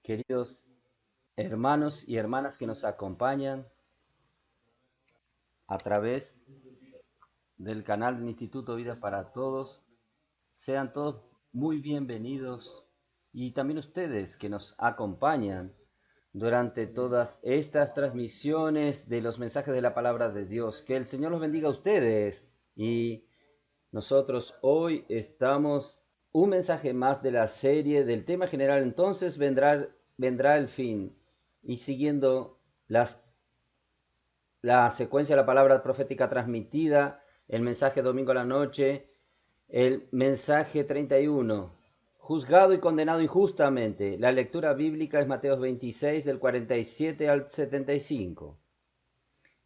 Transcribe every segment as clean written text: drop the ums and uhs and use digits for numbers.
Queridos hermanos y hermanas que nos acompañan a través del canal del Instituto Vida para Todos, sean todos muy bienvenidos y también ustedes que nos acompañan durante todas estas transmisiones de los mensajes de la palabra de Dios. Que el Señor los bendiga a ustedes y nosotros hoy estamos un mensaje más de la serie del tema general. Entonces vendrá el fin y siguiendo la secuencia de la palabra profética transmitida, el mensaje domingo a la noche, el mensaje 31, juzgado y condenado injustamente. La lectura bíblica es Mateo 26 del 47 al 75.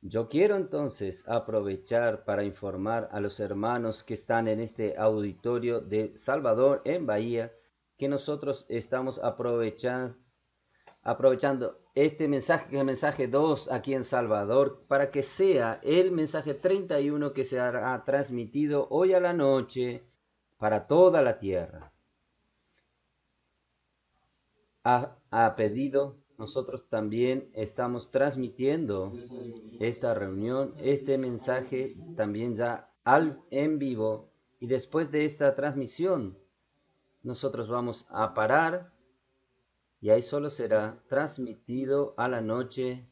Yo quiero entonces aprovechar para informar a los hermanos que están en este auditorio de Salvador, en Bahía, que nosotros estamos aprovechando este mensaje, que es el mensaje 2 aquí en Salvador, para que sea el mensaje 31 que se hará transmitido hoy a la noche para toda la tierra. A pedido, nosotros también estamos transmitiendo esta reunión, este mensaje también ya en vivo, y después de esta transmisión nosotros vamos a parar y ahí solo será transmitido a la noche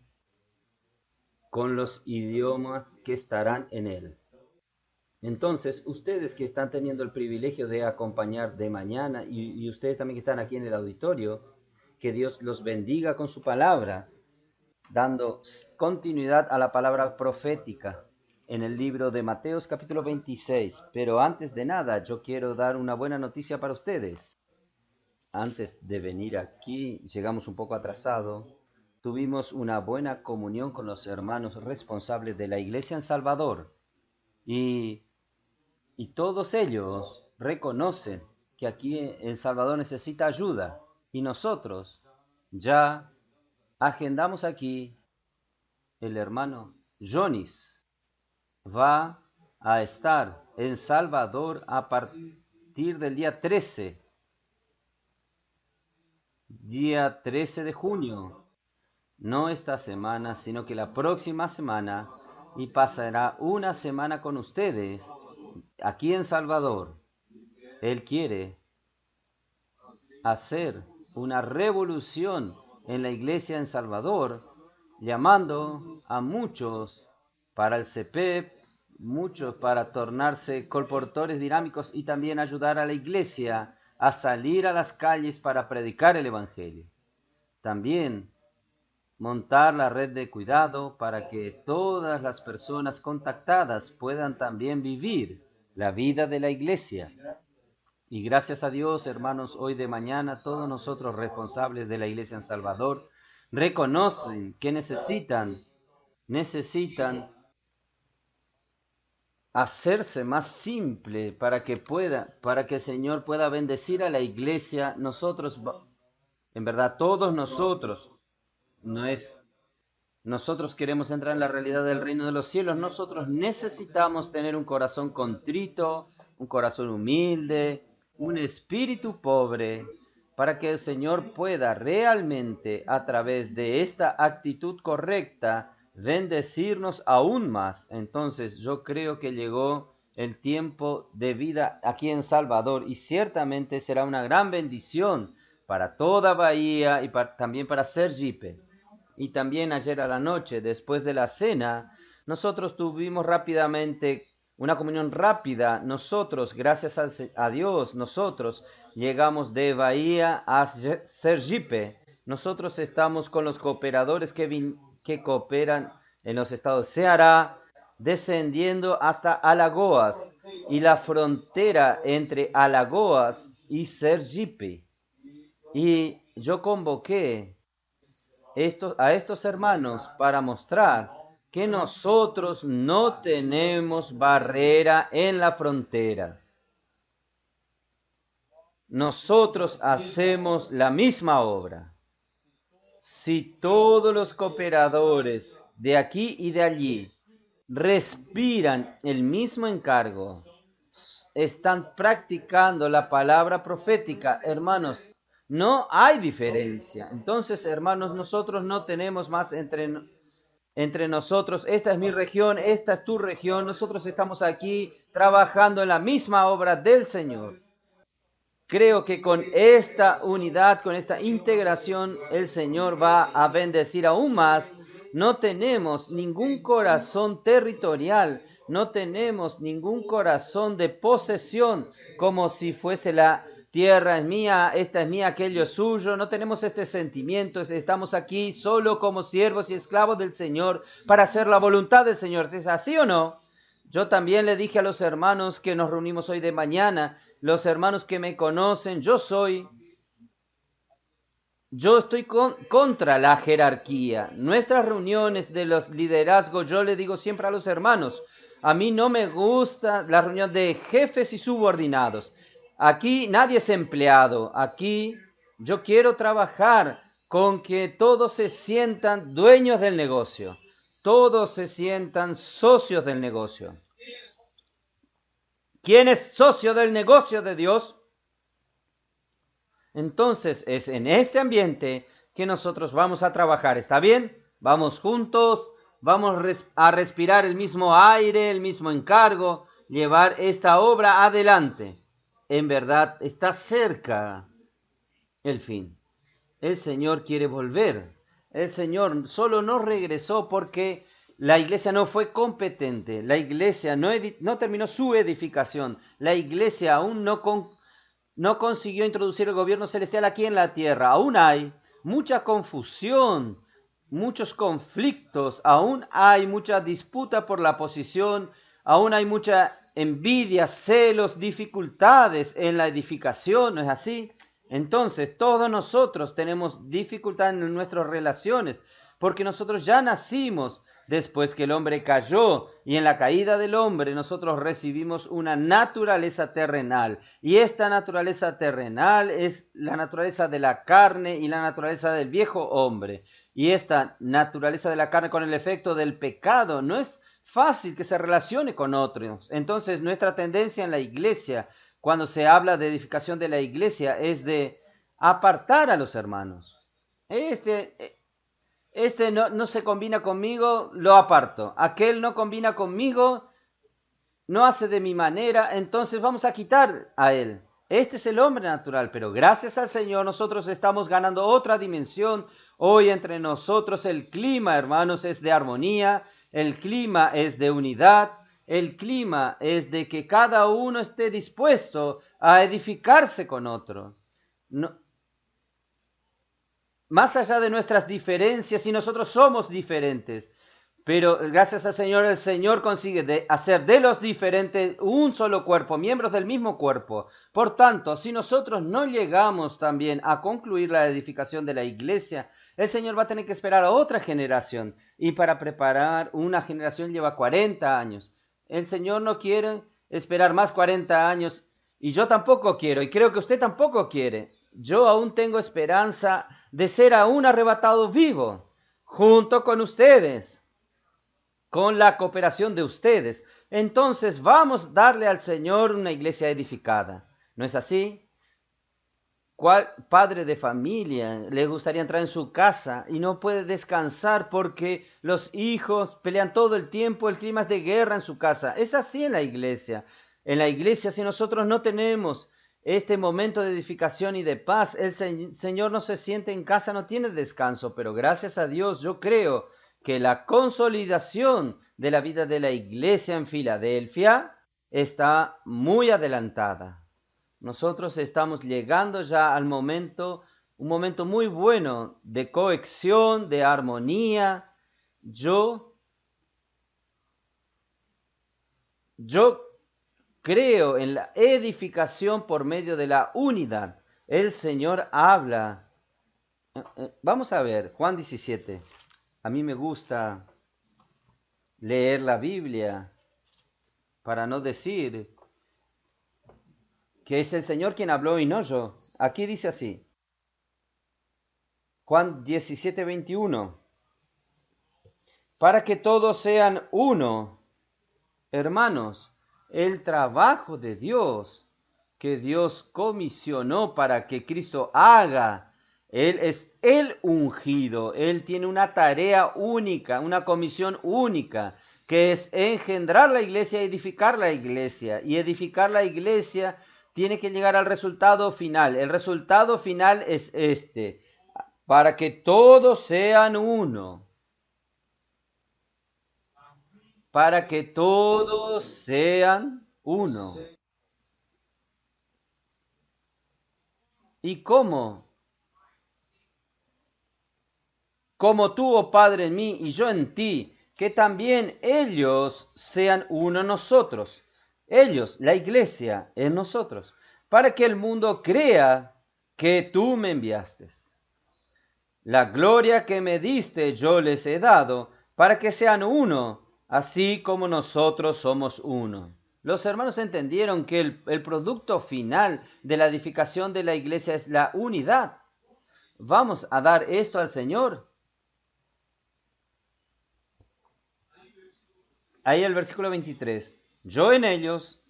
con los idiomas que estarán en él. Entonces, ustedes que están teniendo el privilegio de acompañar de mañana y ustedes también que están aquí en el auditorio, que Dios los bendiga con su palabra, dando continuidad a la palabra profética en el libro de Mateos capítulo 26. Pero antes de nada, yo quiero dar una buena noticia para ustedes. Antes de venir aquí, llegamos un poco atrasado. Tuvimos una buena comunión con los hermanos responsables de la iglesia en Salvador y, y todos ellos reconocen que aquí en Salvador necesita ayuda y nosotros ya agendamos aquí. El hermano Jonis va a estar en Salvador a partir del día 13 de junio, no esta semana, sino que la próxima semana, y pasará una semana con ustedes aquí en Salvador. Él quiere hacer una revolución en la iglesia en Salvador, llamando a muchos para el CEPEP, muchos para tornarse colportores dinámicos y también ayudar a la iglesia a salir a las calles para predicar el Evangelio. También montar la red de cuidado para que todas las personas contactadas puedan también vivir la vida de la iglesia. Y gracias a Dios, hermanos, hoy de mañana todos nosotros responsables de la iglesia en Salvador reconocen que necesitan hacerse más simple para que el Señor pueda bendecir a la iglesia. Nosotros, en verdad, todos nosotros, no es nosotros queremos entrar en la realidad del reino de los cielos. Nosotros necesitamos tener un corazón contrito, un corazón humilde, un espíritu pobre, para que el Señor pueda realmente, a través de esta actitud correcta, bendecirnos aún más. Entonces, yo creo que llegó el tiempo de vida aquí en Salvador y ciertamente será una gran bendición para toda Bahía y también para Sergipe. Y también ayer a la noche, después de la cena, nosotros tuvimos rápidamente una comunión rápida. Nosotros, gracias a Dios, nosotros llegamos de Bahía a Sergipe. Nosotros estamos con los cooperadores que cooperan en los estados de Ceará, descendiendo hasta Alagoas y la frontera entre Alagoas y Sergipe. Y yo convoqué a estos hermanos para mostrar que nosotros no tenemos barrera en la frontera. Nosotros hacemos la misma obra. Si todos los cooperadores de aquí y de allí respiran el mismo encargo, están practicando la palabra profética, hermanos, No hay diferencia. Entonces, hermanos, nosotros no tenemos más entre nosotros. Esta es mi región, esta es tu región. Nosotros estamos aquí trabajando en la misma obra del Señor. Creo que con esta unidad, con esta integración, el Señor va a bendecir aún más. No tenemos ningún corazón territorial, no tenemos ningún corazón de posesión, como si fuese la tierra es mía, esta es mía, aquello es suyo. No tenemos este sentimiento, estamos aquí solo como siervos y esclavos del Señor para hacer la voluntad del Señor. ¿Es así o no? Yo también le dije a los hermanos que nos reunimos hoy de mañana, los hermanos que me conocen, yo estoy contra la jerarquía. Nuestras reuniones de los liderazgos, yo le digo siempre a los hermanos, a mí no me gusta la reunión de jefes y subordinados. Aquí nadie es empleado, aquí yo quiero trabajar con que todos se sientan dueños del negocio, todos se sientan socios del negocio. ¿Quién es socio del negocio de Dios? Entonces es en este ambiente que nosotros vamos a trabajar. ¿Está bien? Vamos juntos, vamos a respirar el mismo aire, el mismo encargo, llevar esta obra adelante. En verdad está cerca el fin. El Señor quiere volver. El Señor solo no regresó porque la iglesia no fue competente. La iglesia no terminó su edificación. La iglesia aún no consiguió introducir el gobierno celestial aquí en la tierra. Aún hay mucha confusión, muchos conflictos, aún hay mucha disputa por la posición, aún hay mucha envidia, celos, dificultades en la edificación, ¿no es así? Entonces, todos nosotros tenemos dificultad en nuestras relaciones, porque nosotros ya nacimos después que el hombre cayó, y en la caída del hombre nosotros recibimos una naturaleza terrenal, y esta naturaleza terrenal es la naturaleza de la carne y la naturaleza del viejo hombre, y esta naturaleza de la carne con el efecto del pecado no es fácil que se relacione con otros. Entonces, nuestra tendencia en la iglesia, cuando se habla de edificación de la iglesia, es de apartar a los hermanos. Este no se combina conmigo, lo aparto. Aquel no combina conmigo, no hace de mi manera, entonces vamos a quitar a él. Este es el hombre natural, pero gracias al Señor nosotros estamos ganando otra dimensión. Hoy entre nosotros el clima, hermanos, es de armonía, el clima es de unidad, el clima es de que cada uno esté dispuesto a edificarse con otro. No, más allá de nuestras diferencias, y nosotros somos diferentes, pero gracias al Señor, el Señor consigue hacer de los diferentes un solo cuerpo, miembros del mismo cuerpo. Por tanto, si nosotros no llegamos también a concluir la edificación de la iglesia, el Señor va a tener que esperar a otra generación. Y para preparar una generación lleva 40 años. El Señor no quiere esperar más 40 años, y yo tampoco quiero, y creo que usted tampoco quiere. Yo aún tengo esperanza de ser aún arrebatado vivo, junto con ustedes, con la cooperación de ustedes. Entonces vamos a darle al Señor una iglesia edificada. ¿No es así? ¿Cuál padre de familia le gustaría entrar en su casa y no puede descansar porque los hijos pelean todo el tiempo, el clima es de guerra en su casa? Es así en la iglesia. En la iglesia, si nosotros no tenemos este momento de edificación y de paz, el Señor no se siente en casa, no tiene descanso, pero gracias a Dios yo creo que la consolidación de la vida de la iglesia en Filadelfia está muy adelantada. Nosotros estamos llegando ya al momento, un momento muy bueno de cohesión, de armonía. Yo creo en la edificación por medio de la unidad. El Señor habla. Vamos a ver, Juan 17. A mí me gusta leer la Biblia para no decir que es el Señor quien habló y no yo. Aquí dice así. Juan 17, 21. Para que todos sean uno, hermanos, el trabajo de Dios que Dios comisionó para que Cristo haga. Él es el ungido. Él tiene una tarea única, una comisión única, que es engendrar la iglesia, edificar la iglesia. Y edificar la iglesia tiene que llegar al resultado final. El resultado final es este: para que todos sean uno. Para que todos sean uno. ¿Y cómo? Como tú, oh Padre, en mí y yo en ti, que también ellos sean uno en nosotros. Ellos, la iglesia, en nosotros, para que el mundo crea que tú me enviaste. La gloria que me diste yo les he dado, para que sean uno, así como nosotros somos uno. Los hermanos entendieron que el producto final de la edificación de la iglesia es la unidad. Vamos a dar esto al Señor. Ahí el versículo 23. Yo en ellos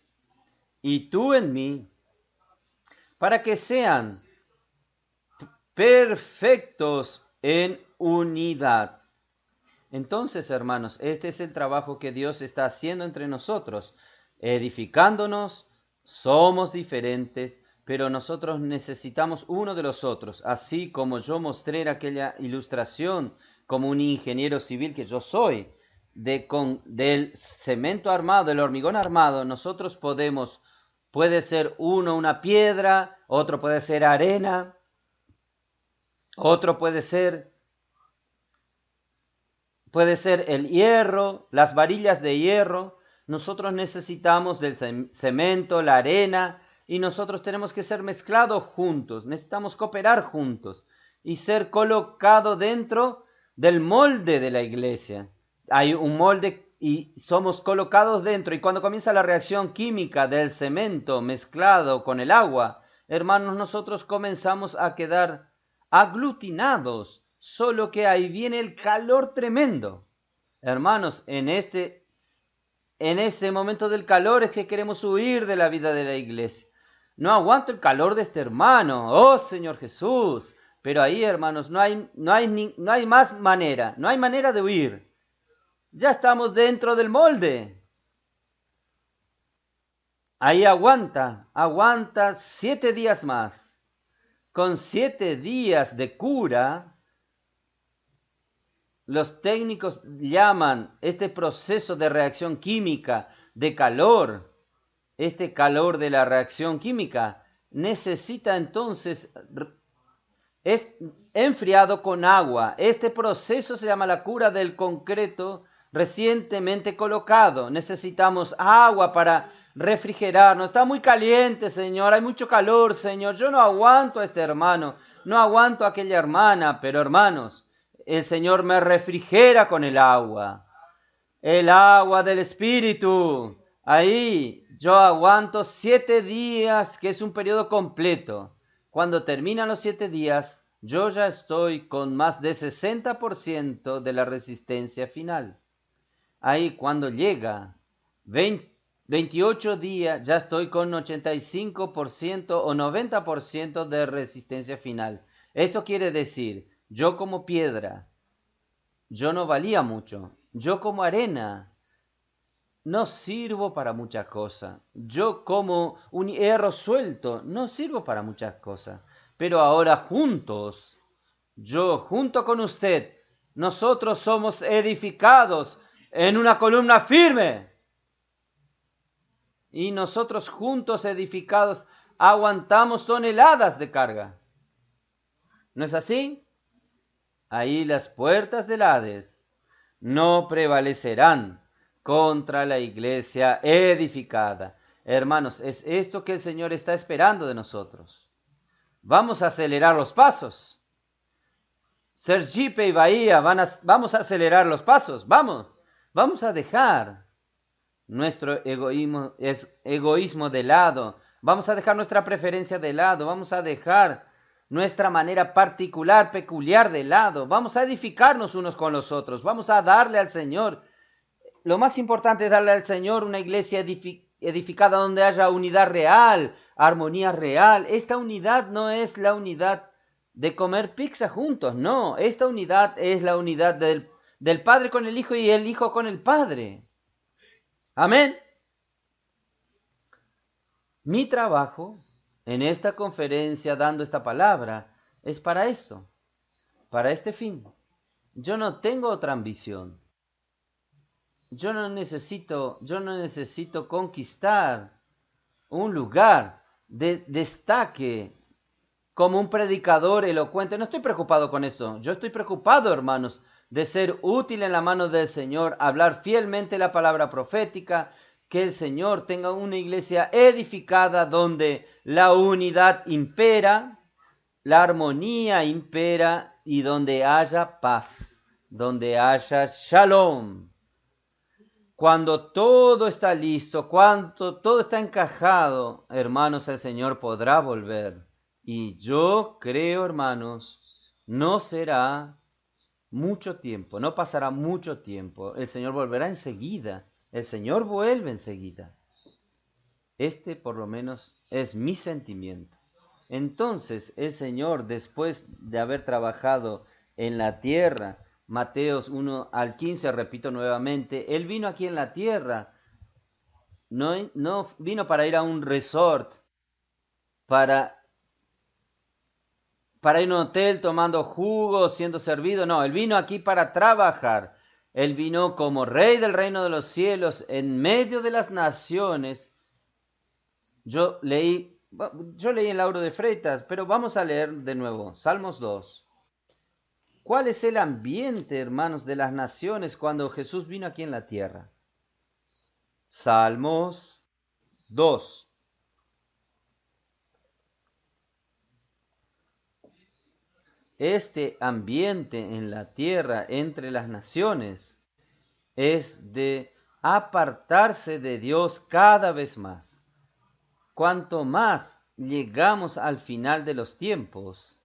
y tú en mí, para que sean perfectos en unidad. Entonces, hermanos, este es el trabajo que Dios está haciendo entre nosotros, edificándonos. Somos diferentes, pero nosotros necesitamos uno de los otros, así como yo mostré en aquella ilustración como un ingeniero civil que yo soy, del cemento armado, del hormigón armado. Nosotros puede ser uno una piedra, otro puede ser arena, otro puede ser el hierro, las varillas de hierro. Nosotros necesitamos del cemento, la arena, y nosotros tenemos que ser mezclados juntos. Necesitamos cooperar juntos y ser colocados dentro del molde de la iglesia. Hay un molde y somos colocados dentro. Y cuando comienza la reacción química del cemento mezclado con el agua, hermanos, nosotros comenzamos a quedar aglutinados. Solo que ahí viene el calor tremendo. Hermanos, en ese momento del calor es que queremos huir de la vida de la iglesia. No aguanto el calor de este hermano. Oh, Señor Jesús. Pero ahí, hermanos, no hay más manera. No hay manera de huir. Ya estamos dentro del molde. Ahí aguanta 7 días más. Con 7 días de cura, los técnicos llaman este proceso de reacción química de calor. Este calor de la reacción química necesita entonces, es enfriado con agua. Este proceso se llama la cura del concreto recientemente colocado. Necesitamos agua para refrigerarnos. Está muy caliente, Señor. Hay mucho calor, Señor. Yo no aguanto a este hermano. No aguanto a aquella hermana. Pero, hermanos, el Señor me refrigera con el agua. El agua del Espíritu. Ahí yo aguanto 7 días, que es un periodo completo. Cuando terminan los 7 días, yo ya estoy con más de 60% de la resistencia final. Ahí cuando llega 28 días, ya estoy con 85% o 90% de resistencia final. Esto quiere decir, yo como piedra, yo no valía mucho. Yo como arena, no sirvo para muchas cosas. Yo como un hierro suelto, no sirvo para muchas cosas. Pero ahora juntos, yo junto con usted, nosotros somos edificados en una columna firme. Y nosotros juntos edificados aguantamos toneladas de carga. ¿No es así? Ahí las puertas del Hades no prevalecerán contra la iglesia edificada. Hermanos, es esto que el Señor está esperando de nosotros. Vamos a acelerar los pasos. Sergipe y Bahía, vamos a acelerar los pasos. Vamos a dejar nuestro egoísmo de lado. Vamos a dejar nuestra preferencia de lado. Vamos a dejar nuestra manera particular, peculiar de lado. Vamos a edificarnos unos con los otros. Vamos a darle al Señor. Lo más importante es darle al Señor una iglesia edificada donde haya unidad real, armonía real. Esta unidad no es la unidad de comer pizza juntos, no. Esta unidad es la unidad del Padre con el Hijo y el Hijo con el Padre. Amén. Mi trabajo en esta conferencia dando esta palabra es para esto, para este fin. Yo no tengo otra ambición. Yo no necesito conquistar un lugar de destaque como un predicador elocuente. No estoy preocupado con esto. Yo estoy preocupado, hermanos, de ser útil en la mano del Señor, hablar fielmente la palabra profética, que el Señor tenga una iglesia edificada donde la unidad impera, la armonía impera y donde haya paz, donde haya shalom. Cuando todo está listo, cuando todo está encajado, hermanos, el Señor podrá volver. Y yo creo, hermanos, no será mucho tiempo, no pasará mucho tiempo. El Señor volverá enseguida. El Señor vuelve enseguida. Este, por lo menos, es mi sentimiento. Entonces, el Señor, después de haber trabajado en la tierra, Mateos 1 al 15, repito nuevamente, Él vino aquí en la tierra, no vino para ir a un resort, para ir a un hotel tomando jugo, siendo servido, no, Él vino aquí para trabajar. Él vino como Rey del reino de los cielos, en medio de las naciones. Yo leí en Lauro de Freitas, pero vamos a leer de nuevo, Salmos 2. ¿Cuál es el ambiente, hermanos, de las naciones cuando Jesús vino aquí en la tierra? Salmos 2. Este ambiente en la tierra entre las naciones es de apartarse de Dios cada vez más. Cuanto más llegamos al final de los tiempos,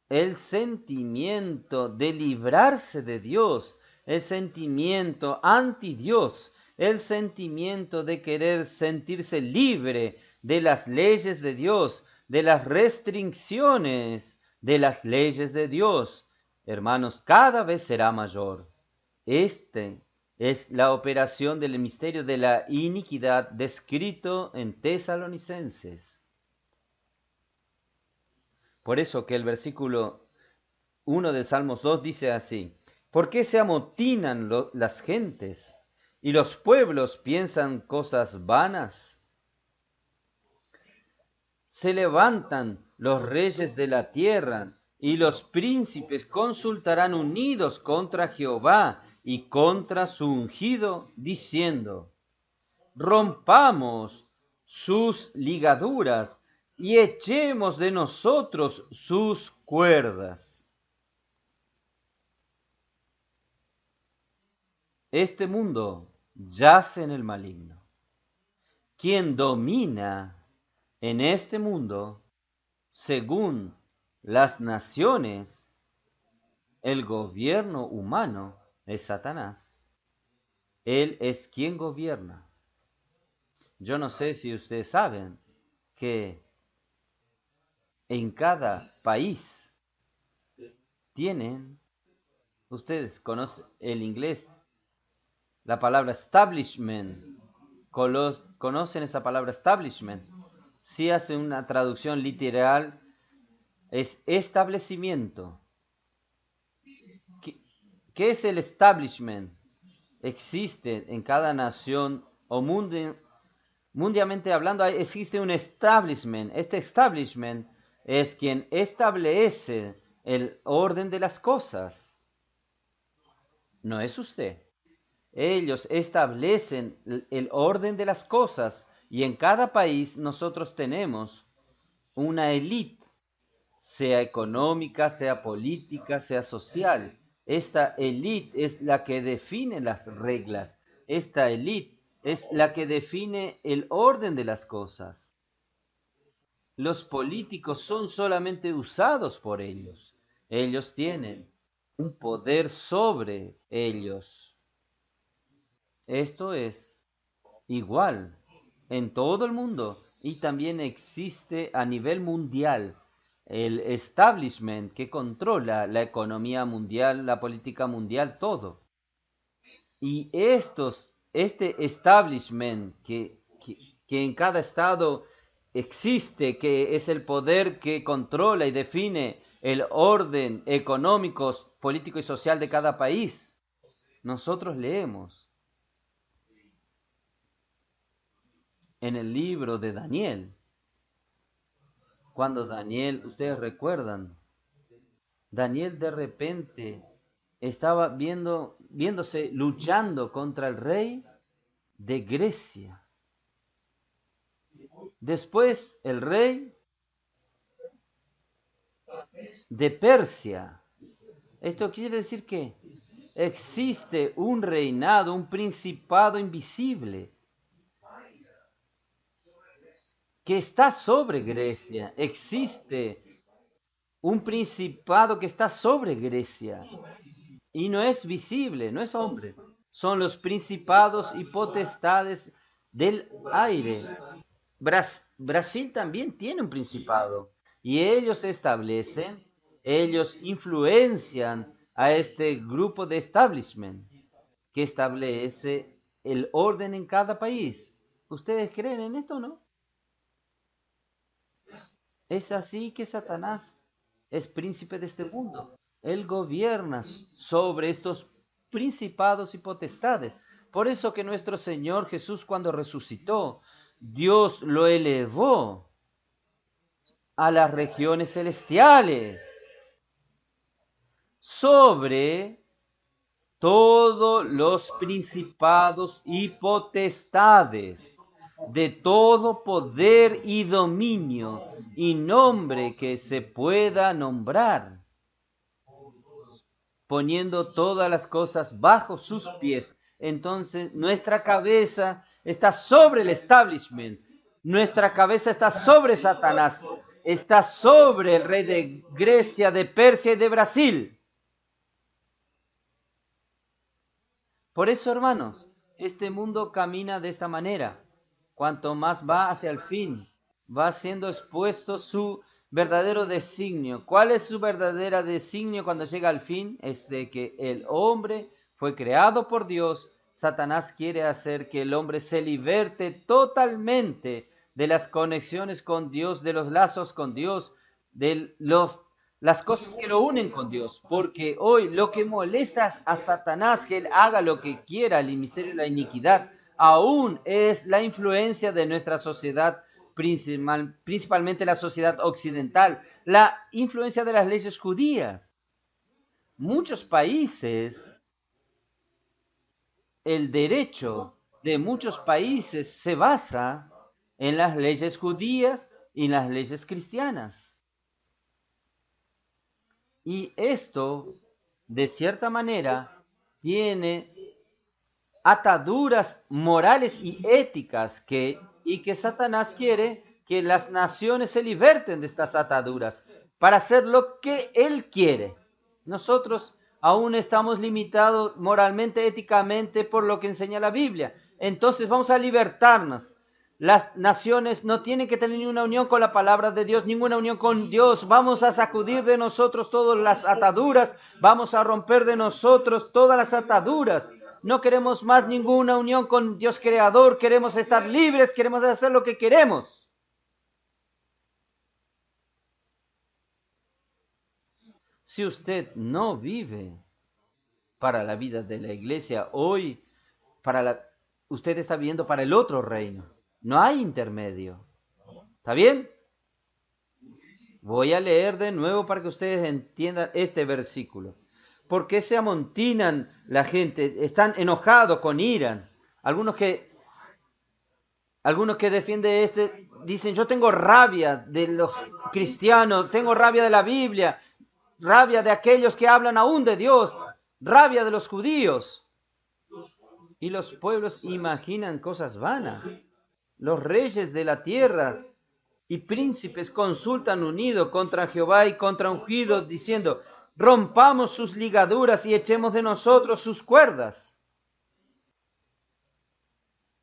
el sentimiento de librarse de Dios, el sentimiento anti Dios, el sentimiento de querer sentirse libre de las leyes de Dios, de las restricciones de las leyes de Dios, hermanos, cada vez será mayor. Este es la operación del misterio de la iniquidad descrito en Tesalonicenses. Por eso que el versículo 1 del Salmos 2 dice así: ¿por qué se amotinan las gentes y los pueblos piensan cosas vanas? Se levantan los reyes de la tierra y los príncipes consultarán unidos contra Jehová y contra su ungido, diciendo: rompamos sus ligaduras y echemos de nosotros sus cuerdas. Este mundo yace en el maligno. Quien domina en este mundo, según las naciones, el gobierno humano es Satanás. Él es quien gobierna. Yo no sé si ustedes saben que en cada país tienen, ustedes conocen el inglés, la palabra establishment, conocen esa palabra establishment. Si hace una traducción literal, es establecimiento. ¿Qué es el establishment? Existe en cada nación o mundialmente hablando, existe un establishment. Este establishment es quien establece el orden de las cosas. No es usted. Ellos establecen el orden de las cosas y en cada país nosotros tenemos una élite, sea económica, sea política, sea social. Esta élite es la que define las reglas. Esta élite es la que define el orden de las cosas. Los políticos son solamente usados por ellos. Ellos tienen un poder sobre ellos. Esto es igual en todo el mundo y también existe a nivel mundial el establishment que controla la economía mundial, la política mundial, todo. Y este establishment que en cada estado existe, que es el poder que controla y define el orden económico, político y social de cada país, nosotros leemos en el libro de Daniel, cuando Daniel, ustedes recuerdan, Daniel de repente estaba viéndose luchando contra el rey de Grecia. Después el rey de Persia. Esto quiere decir que existe un reinado, un principado invisible que está sobre Grecia. Existe un principado que está sobre Grecia y no es visible, no es hombre. Son los principados y potestades del aire. Brasil también tiene un principado y ellos establecen, ellos influencian a este grupo de establishment que establece el orden en cada país. ¿Ustedes creen en esto o no? Es así que Satanás es príncipe de este mundo. Él gobierna sobre estos principados y potestades. Por eso que nuestro Señor Jesús, cuando resucitó, Dios lo elevó a las regiones celestiales, sobre todos los principados y potestades, de todo poder y dominio y nombre que se pueda nombrar, poniendo todas las cosas bajo sus pies. Entonces nuestra cabeza está sobre el establishment, nuestra cabeza está sobre Satanás, está sobre el rey de Grecia, de Persia y de Brasil. Por eso, hermanos, este mundo camina de esta manera. Cuanto más va hacia el fin, va siendo expuesto su verdadero designio. ¿Cuál es su verdadero designio cuando llega al fin? Es de que el hombre fue creado por Dios. Satanás quiere hacer que el hombre se liberte totalmente de las conexiones con Dios, de los lazos con Dios, de las cosas que lo unen con Dios. Porque hoy lo que molesta a Satanás, que él haga lo que quiera, el misterio de la iniquidad, aún es la influencia de nuestra sociedad, principalmente la sociedad occidental, la influencia de las leyes judías. Muchos países, el derecho de muchos países se basa en las leyes judías y en las leyes cristianas. Y esto, de cierta manera, tiene ataduras morales y éticas y que Satanás quiere que las naciones se liberten de estas ataduras para hacer lo que él quiere. Nosotros aún estamos limitados moralmente, éticamente por lo que enseña la Biblia. Entonces vamos a libertarnos. Las naciones no tienen que tener ninguna unión con la palabra de Dios, ninguna unión con Dios. Vamos a sacudir de nosotros todas las ataduras, vamos a romper de nosotros todas las ataduras. No queremos más ninguna unión con Dios creador, queremos estar libres, queremos hacer lo que queremos. Si usted no vive para la vida de la iglesia, hoy usted está viviendo para el otro reino. No hay intermedio. ¿Está bien? Voy a leer de nuevo para que ustedes entiendan este versículo. ¿Por qué se amontinan la gente? Están enojados, con ira. Algunos que defienden dicen, yo tengo rabia de los cristianos, tengo rabia de la Biblia, rabia de aquellos que hablan aún de Dios, rabia de los judíos. Y los pueblos imaginan cosas vanas. Los reyes de la tierra y príncipes consultan unidos contra Jehová y contra ungido, diciendo, rompamos sus ligaduras y echemos de nosotros sus cuerdas.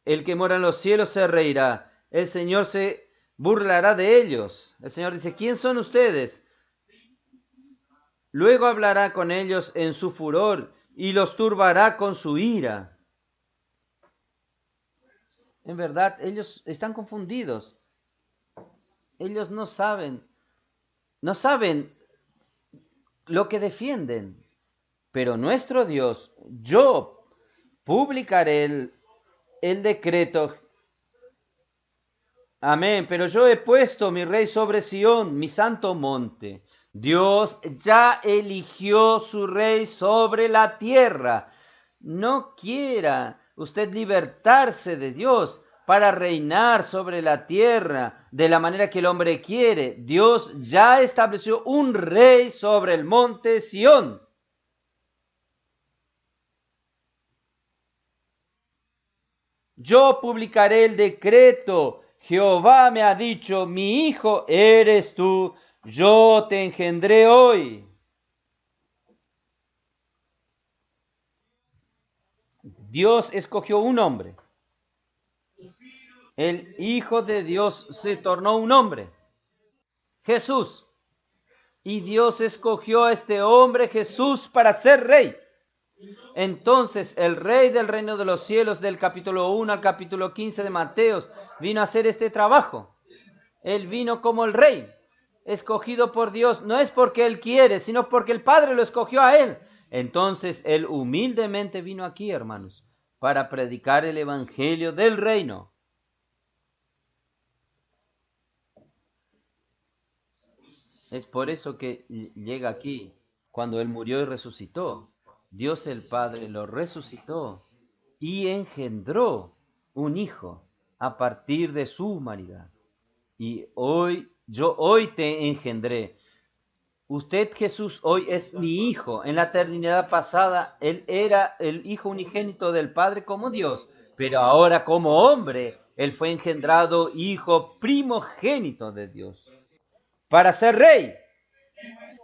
El que mora en los cielos se reirá. El Señor se burlará de ellos. El Señor dice, ¿quién son ustedes? Luego hablará con ellos en su furor y los turbará con su ira. En verdad, ellos están confundidos. Ellos no saben lo que defienden. Pero nuestro Dios, yo publicaré el decreto. Amén. Pero yo he puesto mi rey sobre Sión, mi santo monte. Dios ya eligió su rey sobre la tierra. No quiera usted libertarse de Dios para reinar sobre la tierra de la manera que el hombre quiere. Dios ya estableció un rey sobre el monte Sión. Yo publicaré el decreto. Jehová me ha dicho, mi hijo eres tú, yo te engendré hoy. Dios escogió un hombre. El Hijo de Dios se tornó un hombre, Jesús. Y Dios escogió a este hombre, Jesús, para ser rey. Entonces el rey del reino de los cielos, del capítulo 1 al capítulo 15 de Mateos, vino a hacer este trabajo. Él vino como el rey, escogido por Dios. No es porque él quiere, sino porque el Padre lo escogió a él. Entonces él humildemente vino aquí, hermanos, para predicar el evangelio del reino. Es por eso que llega aquí, cuando él murió y resucitó. Dios el Padre lo resucitó y engendró un hijo a partir de su humanidad. Y hoy te engendré. Usted, Jesús, hoy es mi hijo. En la eternidad pasada, él era el hijo unigénito del Padre como Dios, pero ahora como hombre, él fue engendrado hijo primogénito de Dios. Para ser rey.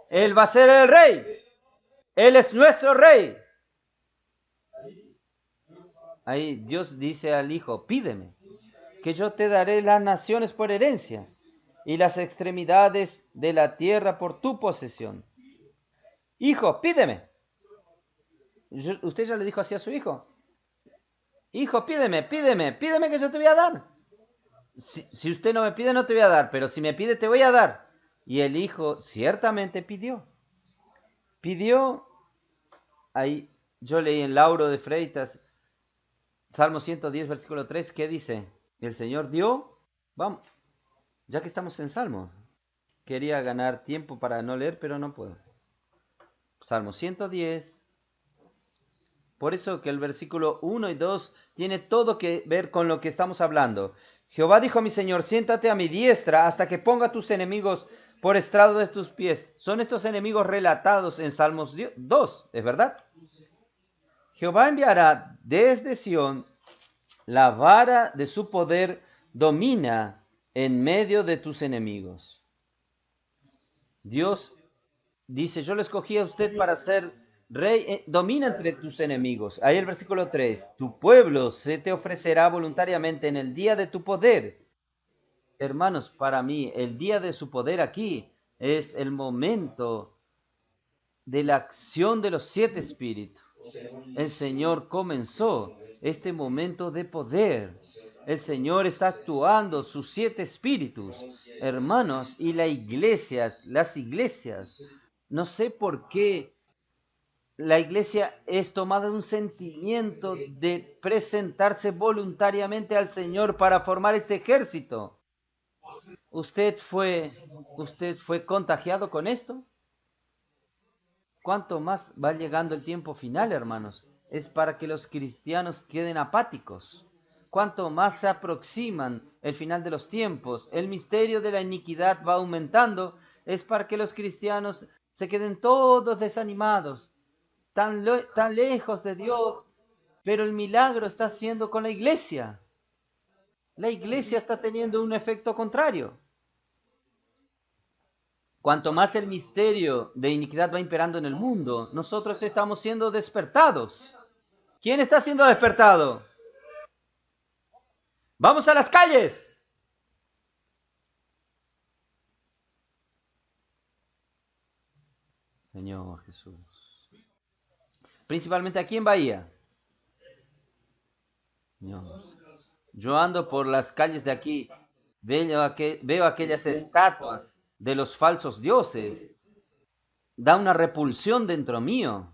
Él va a ser el rey. Él es nuestro rey. Ahí Dios dice al hijo, pídeme, que yo te daré las naciones por herencia y las extremidades de la tierra por tu posesión. Hijo, pídeme. Usted ya le dijo así a su hijo. Hijo, pídeme que yo te voy a dar. Si usted no me pide, no te voy a dar, pero si me pide, te voy a dar. Y el hijo ciertamente pidió. Ahí yo leí en Lauro de Freitas, Salmo 110, versículo 3, ¿qué dice? El Señor dio. Vamos, ya que estamos en Salmo. Quería ganar tiempo para no leer, pero no puedo. Salmo 110. Por eso que el versículo 1 y 2 tiene todo que ver con lo que estamos hablando. Jehová dijo a mi Señor, siéntate a mi diestra hasta que ponga tus enemigos por estrado de tus pies. Son estos enemigos relatados en Salmos 2, ¿es verdad? Jehová enviará desde Sión, la vara de su poder domina en medio de tus enemigos. Dios dice, yo lo escogí a usted para ser rey, domina entre tus enemigos. Ahí el versículo 3, tu pueblo se te ofrecerá voluntariamente en el día de tu poder. Hermanos, para mí, el día de su poder aquí es el momento de la acción de los 7 espíritus. El Señor comenzó este momento de poder. El Señor está actuando sus 7 espíritus, hermanos, y las iglesias, no sé por qué la iglesia es tomada de un sentimiento de presentarse voluntariamente al Señor para formar este ejército. ¿Usted fue contagiado con esto? ¿Cuánto más va llegando el tiempo final, hermanos? Es para que los cristianos queden apáticos. Cuanto más se aproximan el final de los tiempos, el misterio de la iniquidad va aumentando, es para que los cristianos se queden todos desanimados, tan lejos de Dios, pero el milagro está haciendo con la iglesia. La iglesia está teniendo un efecto contrario. Cuanto más el misterio de iniquidad va imperando en el mundo, nosotros estamos siendo despertados. ¿Quién está siendo despertado? Vamos a las calles. Señor Jesús. Principalmente aquí en Bahía. Señor. Yo ando por las calles de aquí. Veo aquellas estatuas de los falsos dioses. Da una repulsión dentro mío.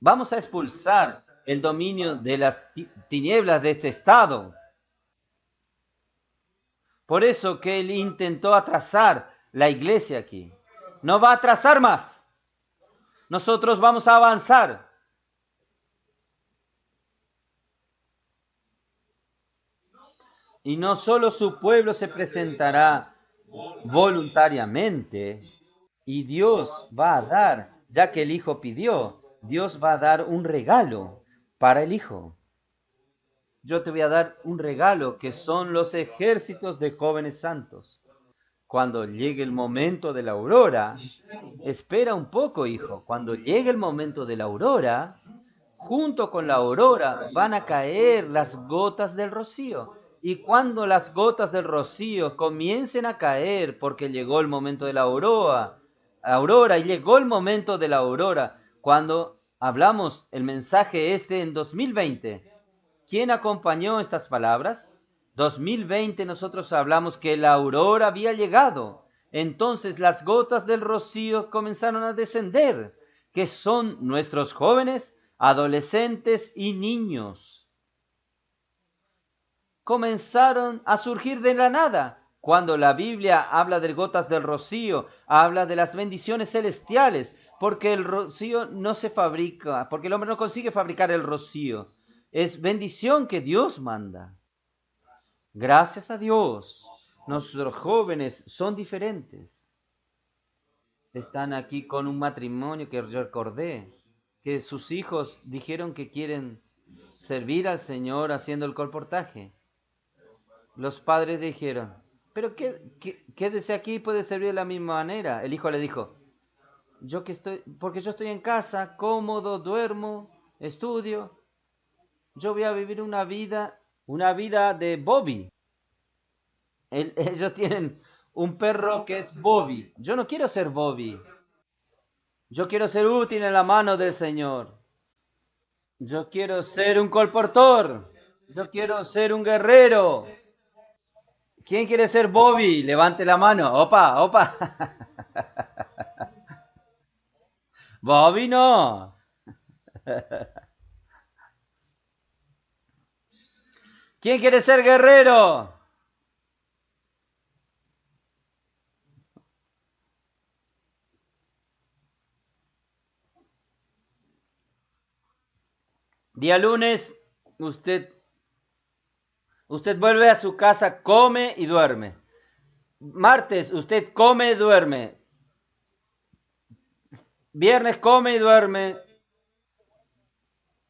Vamos a expulsar el dominio de las tinieblas de este estado. Por eso que él intentó atrasar la iglesia aquí. No va a atrasar más. Nosotros vamos a avanzar. Y no solo su pueblo se presentará voluntariamente, y Dios va a dar, ya que el Hijo pidió, Dios va a dar un regalo para el Hijo. Yo te voy a dar un regalo que son los ejércitos de jóvenes santos. Cuando llegue el momento de la aurora, espera un poco, hijo. Cuando llegue el momento de la aurora, junto con la aurora van a caer las gotas del rocío. Y cuando las gotas del rocío comiencen a caer, porque llegó el momento de la aurora y llegó el momento de la aurora, cuando hablamos el mensaje en 2020, ¿quién acompañó estas palabras? 2020 nosotros hablamos que la aurora había llegado. Entonces las gotas del rocío comenzaron a descender, que son nuestros jóvenes, adolescentes y niños. Comenzaron a surgir de la nada. Cuando la Biblia habla de gotas del rocío, habla de las bendiciones celestiales, porque el rocío no se fabrica, porque el hombre no consigue fabricar el rocío. Es bendición que Dios manda. Gracias a Dios, nuestros jóvenes son diferentes. Están aquí con un matrimonio que recordé, que sus hijos dijeron que quieren servir al Señor haciendo el colportaje. Los padres dijeron, pero quédese aquí y puede servir de la misma manera. El hijo le dijo, porque yo estoy en casa, cómodo, duermo, estudio. Yo voy a vivir una vida de Bobby. Ellos tienen un perro que es Bobby. Yo no quiero ser Bobby. Yo quiero ser útil en la mano del Señor. Yo quiero ser un colportor. Yo quiero ser un guerrero. ¿Quién quiere ser Bobby? Levante la mano. Opa, opa. Bobby no. ¿Quién quiere ser guerrero? Día lunes, usted vuelve a su casa, come y duerme. Martes, usted come y duerme. Viernes come y duerme.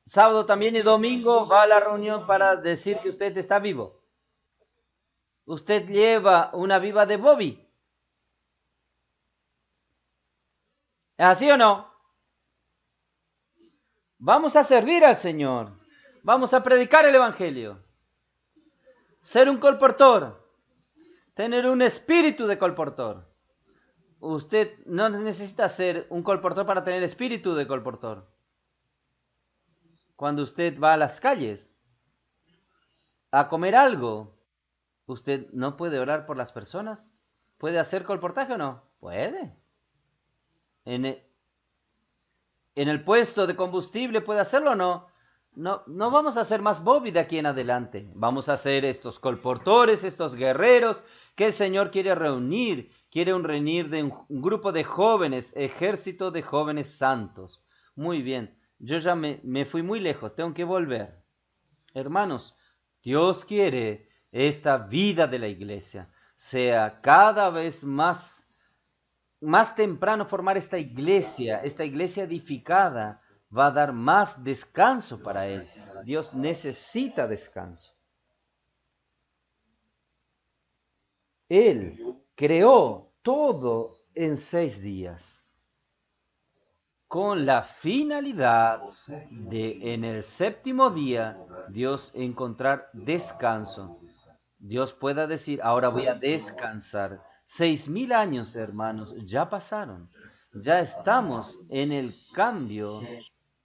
Sábado también y domingo va a la reunión para decir que usted está vivo. Usted lleva una vida de Bobby. ¿Así o no? Vamos a servir al Señor. Vamos a predicar el Evangelio. Ser un colportor. Tener un espíritu de colportor. Usted no necesita ser un colportor para tener espíritu de colportor. Cuando usted va a las calles a comer algo, ¿usted no puede orar por las personas? ¿Puede hacer colportaje o no? Puede. En el puesto de combustible puede hacerlo o no. No vamos a ser más Bobby de aquí en adelante. Vamos a ser estos colportores, estos guerreros que el Señor quiere reunir. Quiere reunir de un grupo de jóvenes, ejército de jóvenes santos. Muy bien, yo ya me fui muy lejos, tengo que volver. Hermanos, Dios quiere esta vida de la iglesia sea cada vez más temprano formar esta iglesia edificada, va a dar más descanso para él. Dios necesita descanso. Él creó todo en 6 días. con la finalidad de en el séptimo día Dios encontrar descanso. Dios pueda decir, ahora voy a descansar. 6.000 años, hermanos, ya pasaron. Ya estamos en el cambio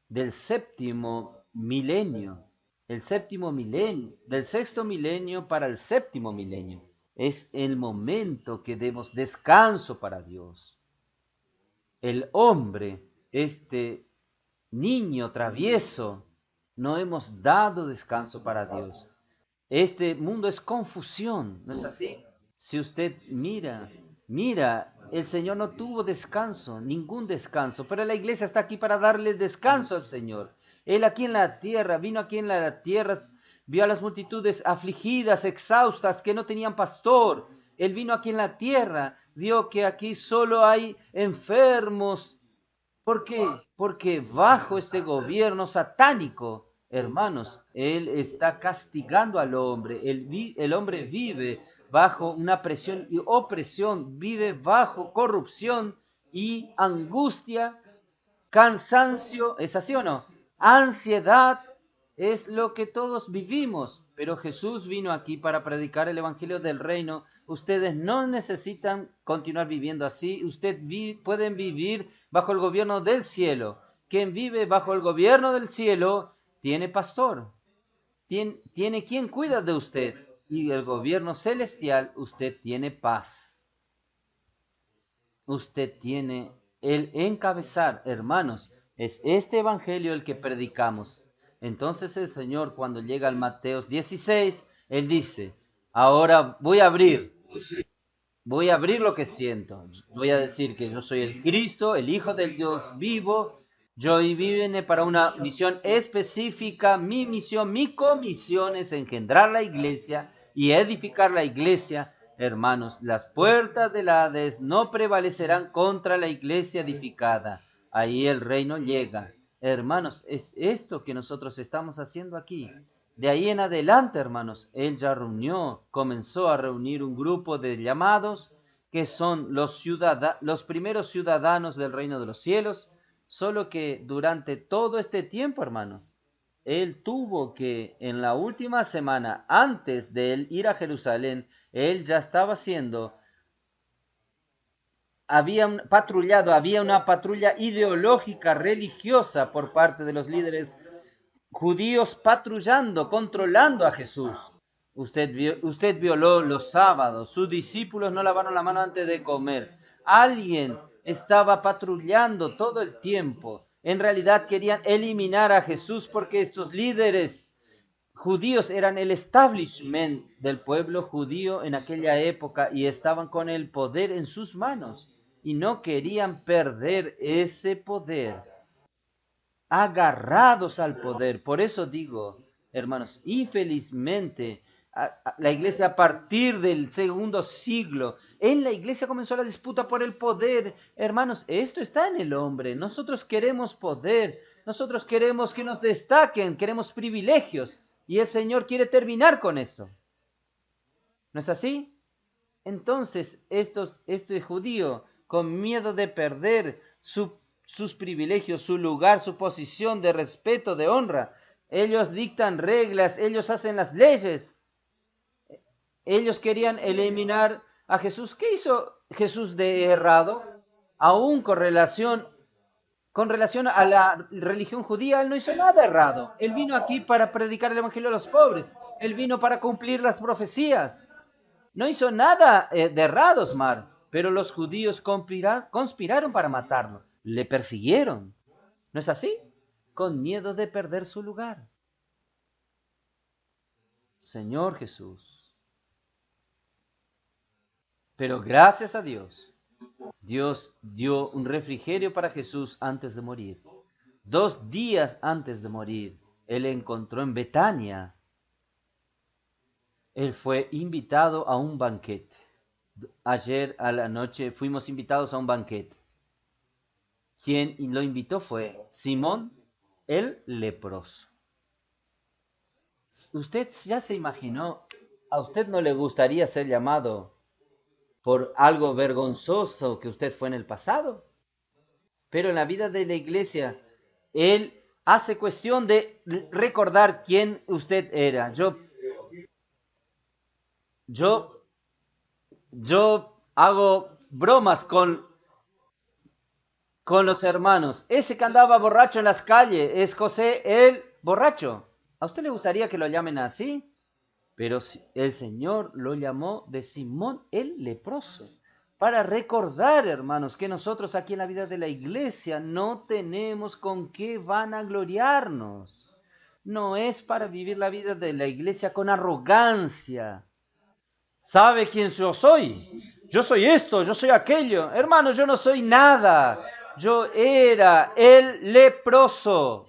del séptimo milenio. El séptimo milenio, del sexto milenio para el séptimo milenio. Es el momento que demos descanso para Dios. El hombre, este niño travieso, no hemos dado descanso para Dios. Este mundo es confusión, ¿no es así? Si usted mira, el Señor no tuvo descanso, ningún descanso, pero la iglesia está aquí para darle descanso al Señor. Él aquí en la tierra, vino aquí en la tierra, vio a las multitudes afligidas, exhaustas, que no tenían pastor. Él vino aquí en la tierra, vio que aquí solo hay enfermos. ¿Por qué? Porque bajo este gobierno satánico, hermanos, Él está castigando al hombre. El hombre vive bajo una presión y opresión, vive bajo corrupción y angustia, cansancio, ¿es así o no? Ansiedad es lo que todos vivimos, pero Jesús vino aquí para predicar el evangelio del reino. Ustedes no necesitan continuar viviendo así. Pueden vivir bajo el gobierno del cielo. Quien vive bajo el gobierno del cielo tiene pastor. Tiene quien cuida de usted. Y el gobierno celestial, usted tiene paz. Usted tiene el encabezar, hermanos. Es este evangelio el que predicamos. Entonces el Señor, cuando llega al Mateo 16, Él dice, ahora voy a abrir lo que siento. Voy a decir que yo soy el Cristo, el Hijo del Dios vivo. Yo vine para una misión específica. Mi misión, mi comisión es engendrar la iglesia y edificar la iglesia. Hermanos, las puertas del Hades no prevalecerán contra la iglesia edificada. Ahí el reino llega. Hermanos, es esto que nosotros estamos haciendo aquí. De ahí en adelante, hermanos, Él ya comenzó a reunir un grupo de llamados que son los primeros ciudadanos del reino de los cielos, solo que durante todo este tiempo, hermanos, Él tuvo que, en la última semana, antes de Él ir a Jerusalén, Él ya estaba había una patrulla ideológica, religiosa por parte de los líderes judíos patrullando, controlando a Jesús. Usted violó los sábados, sus discípulos no lavaron la mano antes de comer. Alguien estaba patrullando todo el tiempo. En realidad querían eliminar a Jesús porque estos líderes judíos eran el establishment del pueblo judío en aquella época y estaban con el poder en sus manos y no querían perder ese poder, agarrados al poder. Por eso digo, hermanos, infelizmente la iglesia a partir del segundo siglo, en la iglesia comenzó la disputa por el poder. Hermanos, esto está en el hombre. Nosotros queremos poder, nosotros queremos que nos destaquen, queremos privilegios. Y el Señor quiere terminar con esto. ¿No es así? Entonces, este judío, con miedo de perder sus privilegios, su lugar, su posición de respeto, de honra, ellos dictan reglas, ellos hacen las leyes. Ellos querían eliminar a Jesús. ¿Qué hizo Jesús de errado? Aún con relación a la religión judía, Él no hizo nada errado. Él vino aquí para predicar el evangelio a los pobres. Él vino para cumplir las profecías. No hizo nada de errado, Osmar, pero los judíos conspiraron para matarlo. Le persiguieron. ¿No es así? Con miedo de perder su lugar. Señor Jesús. Pero gracias a Dios, Dios dio un refrigerio para Jesús antes de morir. 2 días antes de morir, Él encontró en Betania. Él fue invitado a un banquete. Ayer a la noche fuimos invitados a un banquete. Quien lo invitó fue Simón el leproso. ¿Usted ya se imaginó? ¿A usted no le gustaría ser llamado por algo vergonzoso que usted fue en el pasado? Pero en la vida de la iglesia, Él hace cuestión de recordar quién usted era. Yo hago bromas con los hermanos. Ese que andaba borracho en las calles es José el borracho. ¿A usted le gustaría que lo llamen así? Pero el Señor lo llamó de Simón el leproso. Para recordar, hermanos, que nosotros aquí en la vida de la iglesia no tenemos con qué vanagloriarnos. No es para vivir la vida de la iglesia con arrogancia. ¿Sabe quién yo soy? Yo soy esto, yo soy aquello. Hermano, yo no soy nada. Yo era el leproso.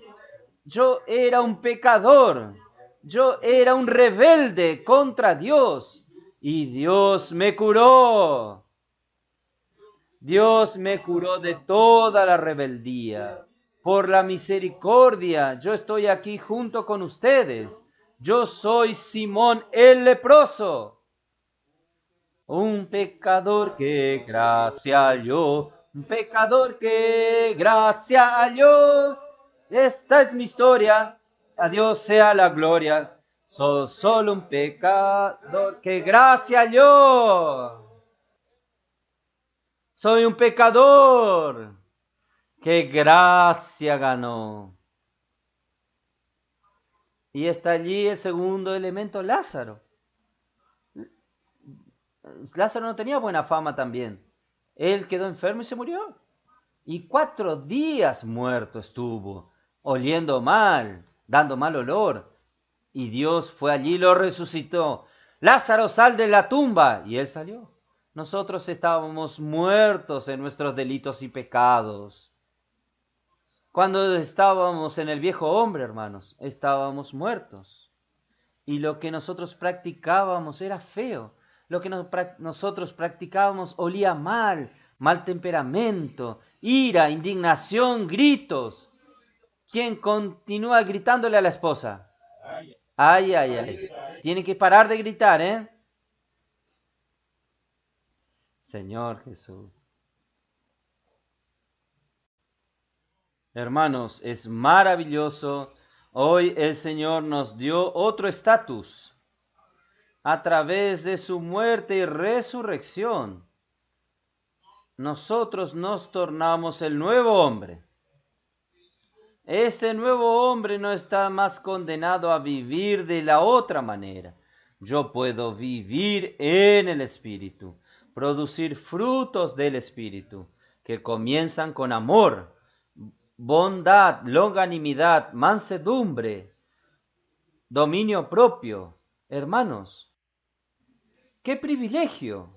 Yo era un pecador. Yo era un rebelde contra Dios. Y Dios me curó. Dios me curó de toda la rebeldía. Por la misericordia, yo estoy aquí junto con ustedes. Yo soy Simón el leproso. Un pecador que gracia halló, un pecador que gracia halló. Esta es mi historia, a Dios sea la gloria. Soy solo un pecador que gracia halló. Soy un pecador que gracia ganó. Y está allí el segundo elemento, Lázaro. Lázaro no tenía buena fama también. Él quedó enfermo y se murió. Y 4 días muerto estuvo, oliendo mal, dando mal olor. Y Dios fue allí y lo resucitó. Lázaro, sal de la tumba. Y él salió. Nosotros estábamos muertos en nuestros delitos y pecados. Cuando estábamos en el viejo hombre, hermanos, estábamos muertos. Y lo que nosotros practicábamos era feo. Lo que nosotros practicábamos olía mal, mal temperamento, ira, indignación, gritos. ¿Quién continúa gritándole a la esposa? Ay, ay, ay. Tiene que parar de gritar, ¿eh? Señor Jesús. Hermanos, es maravilloso. Hoy el Señor nos dio otro estatus a través de su muerte y resurrección. Nosotros nos tornamos el nuevo hombre. Este nuevo hombre no está más condenado a vivir de la otra manera. Yo puedo vivir en el Espíritu, producir frutos del Espíritu, que comienzan con amor, bondad, longanimidad, mansedumbre, dominio propio. Hermanos, ¡qué privilegio!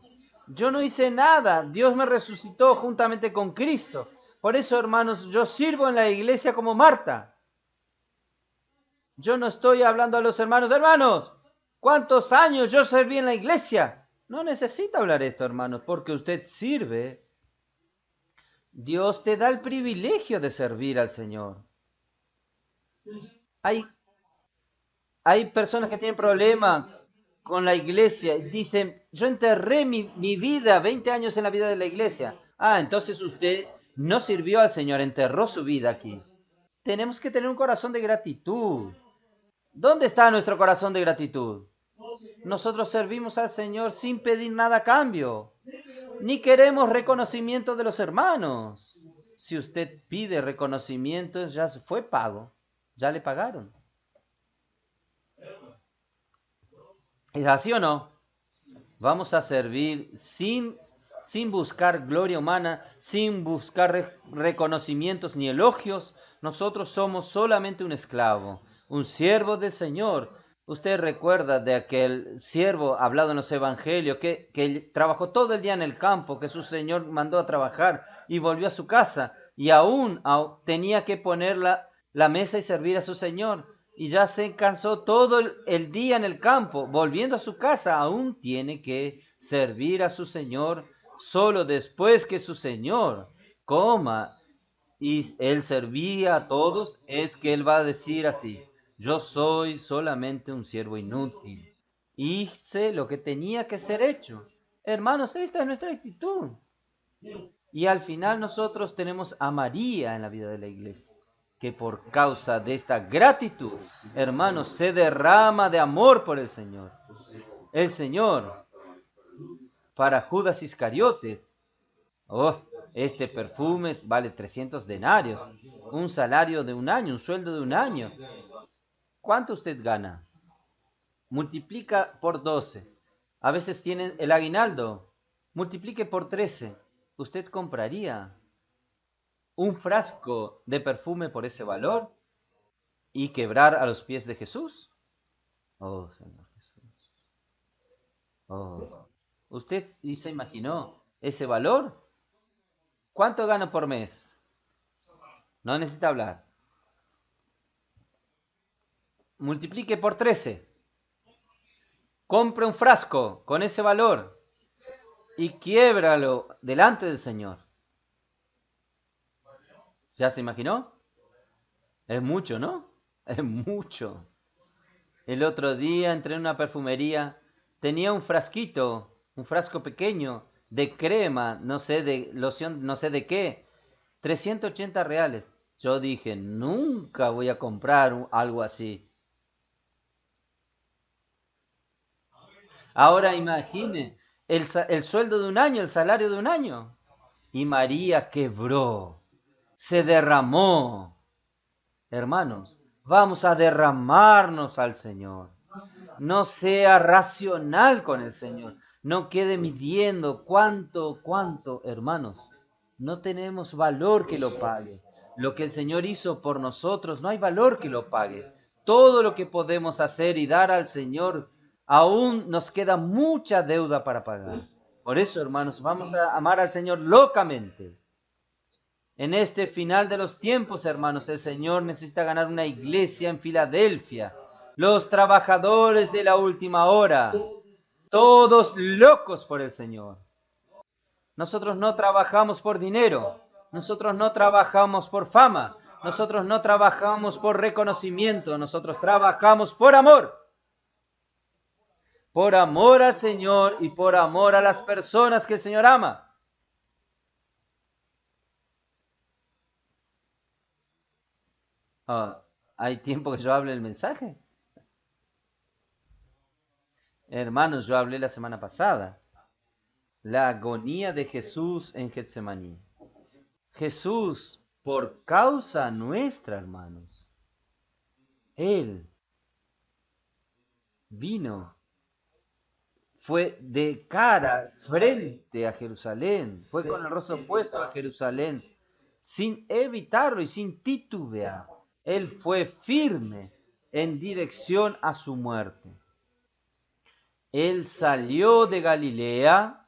Yo no hice nada, Dios me resucitó juntamente con Cristo. Por eso, hermanos, yo sirvo en la iglesia como Marta. Yo no estoy hablando a los hermanos, ¿cuántos años yo serví en la iglesia? No necesita hablar esto, hermanos, porque usted sirve. Dios te da el privilegio de servir al Señor. Hay personas que tienen problemas con la iglesia y dicen, yo enterré mi vida, 20 años en la vida de la iglesia. Ah, entonces usted no sirvió al Señor, enterró su vida aquí. Tenemos que tener un corazón de gratitud. ¿Dónde está nuestro corazón de gratitud? Nosotros servimos al Señor sin pedir nada a cambio, ni queremos reconocimiento de los hermanos. Si usted pide reconocimiento, ya fue pago, ya le pagaron. ¿Es así o no? Vamos a servir sin buscar gloria humana, sin buscar reconocimientos ni elogios. Nosotros somos solamente un esclavo, un siervo del Señor. Usted recuerda de aquel siervo hablado en los evangelios que trabajó todo el día en el campo, que su Señor mandó a trabajar y volvió a su casa y aún tenía que poner la mesa y servir a su Señor. Y ya se cansó todo el día en el campo, volviendo a su casa, aún tiene que servir a su Señor. Solo después que su Señor coma y Él servía a todos, es que Él va a decir así, yo soy solamente un siervo inútil. Hice lo que tenía que ser hecho. Hermanos, esta es nuestra actitud. Y al final nosotros tenemos a María en la vida de la iglesia, que por causa de esta gratitud, hermanos, se derrama de amor por el Señor. El Señor, para Judas Iscariotes, oh, este perfume vale 300 denarios, un salario de un año, un sueldo de un año. ¿Cuánto usted gana? Multiplica por 12. A veces tienen el aguinaldo. Multiplique por 13. ¿Usted compraría un frasco de perfume por ese valor y quebrar a los pies de Jesús? Oh, Señor Jesús. Oh, ¿usted se imaginó ese valor? ¿Cuánto gana por mes? No necesita hablar. Multiplique por 13. Compre un frasco con ese valor y quiébralo delante del Señor. ¿Ya se imaginó? Es mucho, ¿no? Es mucho. El otro día entré en una perfumería, tenía un frasquito, un frasco pequeño de crema, no sé, de loción, no sé de qué, 380 reales. Yo dije, nunca voy a comprar algo así. Ahora imagine el sueldo de un año, el salario de un año. Y María quebró, se derramó. Hermanos, vamos a derramarnos al Señor. No sea racional con el Señor. No quede midiendo cuánto, hermanos. No tenemos valor que lo pague. Lo que el Señor hizo por nosotros, no hay valor que lo pague. Todo lo que podemos hacer y dar al Señor, aún nos queda mucha deuda para pagar. Por eso, hermanos, vamos a amar al Señor locamente. En este final de los tiempos, hermanos, el Señor necesita ganar una iglesia en Filadelfia. Los trabajadores de la última hora, todos locos por el Señor. Nosotros no trabajamos por dinero, nosotros no trabajamos por fama, nosotros no trabajamos por reconocimiento, nosotros trabajamos por amor. Por amor al Señor y por amor a las personas que el Señor ama. ¿Hay tiempo que yo hable el mensaje? Hermanos, yo hablé la semana pasada. La agonía de Jesús en Getsemaní. Jesús, por causa nuestra, hermanos, Él vino, fue de cara, frente a Jerusalén, fue con el rostro puesto a Jerusalén, sin evitarlo y sin titubear. Él fue firme en dirección a su muerte. Él salió de Galilea,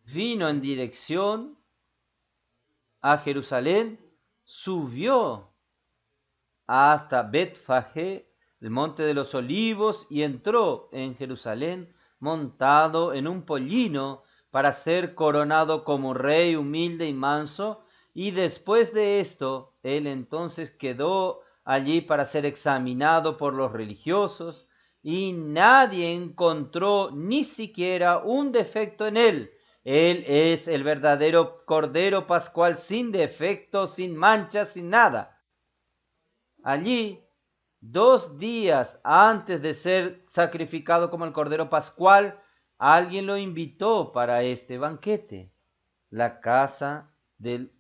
vino en dirección a Jerusalén, subió hasta Betfagé, el monte de los olivos, y entró en Jerusalén montado en un pollino para ser coronado como rey humilde y manso, y después de esto, él entonces quedó allí para ser examinado por los religiosos, y nadie encontró ni siquiera un defecto en él. Él es el verdadero Cordero Pascual, sin defecto, sin mancha, sin nada. Allí, 2 días antes de ser sacrificado como el Cordero Pascual, alguien lo invitó para este banquete. La casa de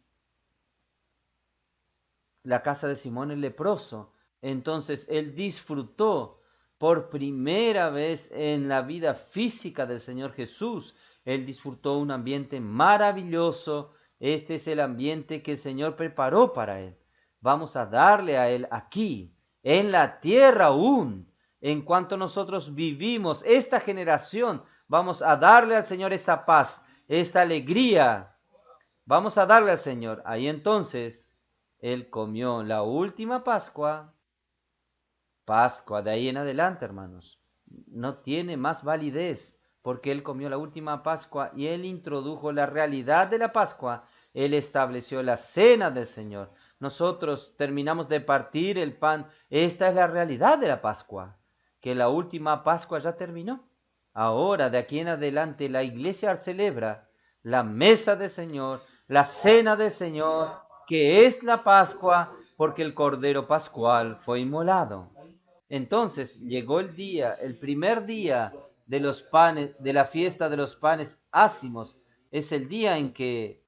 Simón el leproso. Entonces él disfrutó por primera vez en la vida física del Señor Jesús. Él disfrutó un ambiente maravilloso. Este es el ambiente que el Señor preparó para él. Vamos a darle a él aquí, en la tierra aún. En cuanto nosotros vivimos esta generación, vamos a darle al Señor esta paz, esta alegría. Vamos a darle al Señor. Ahí entonces, él comió la última Pascua. Pascua, de ahí en adelante, hermanos, no tiene más validez, porque él comió la última Pascua y él introdujo la realidad de la Pascua. Él estableció la cena del Señor. Nosotros terminamos de partir el pan. Esta es la realidad de la Pascua, que la última Pascua ya terminó. Ahora, de aquí en adelante, la iglesia celebra la mesa del Señor, la cena del Señor, que es la Pascua, porque el Cordero Pascual fue inmolado. Entonces llegó el día, el primer día de los panes, de la fiesta de los panes ácimos. Es el día en que,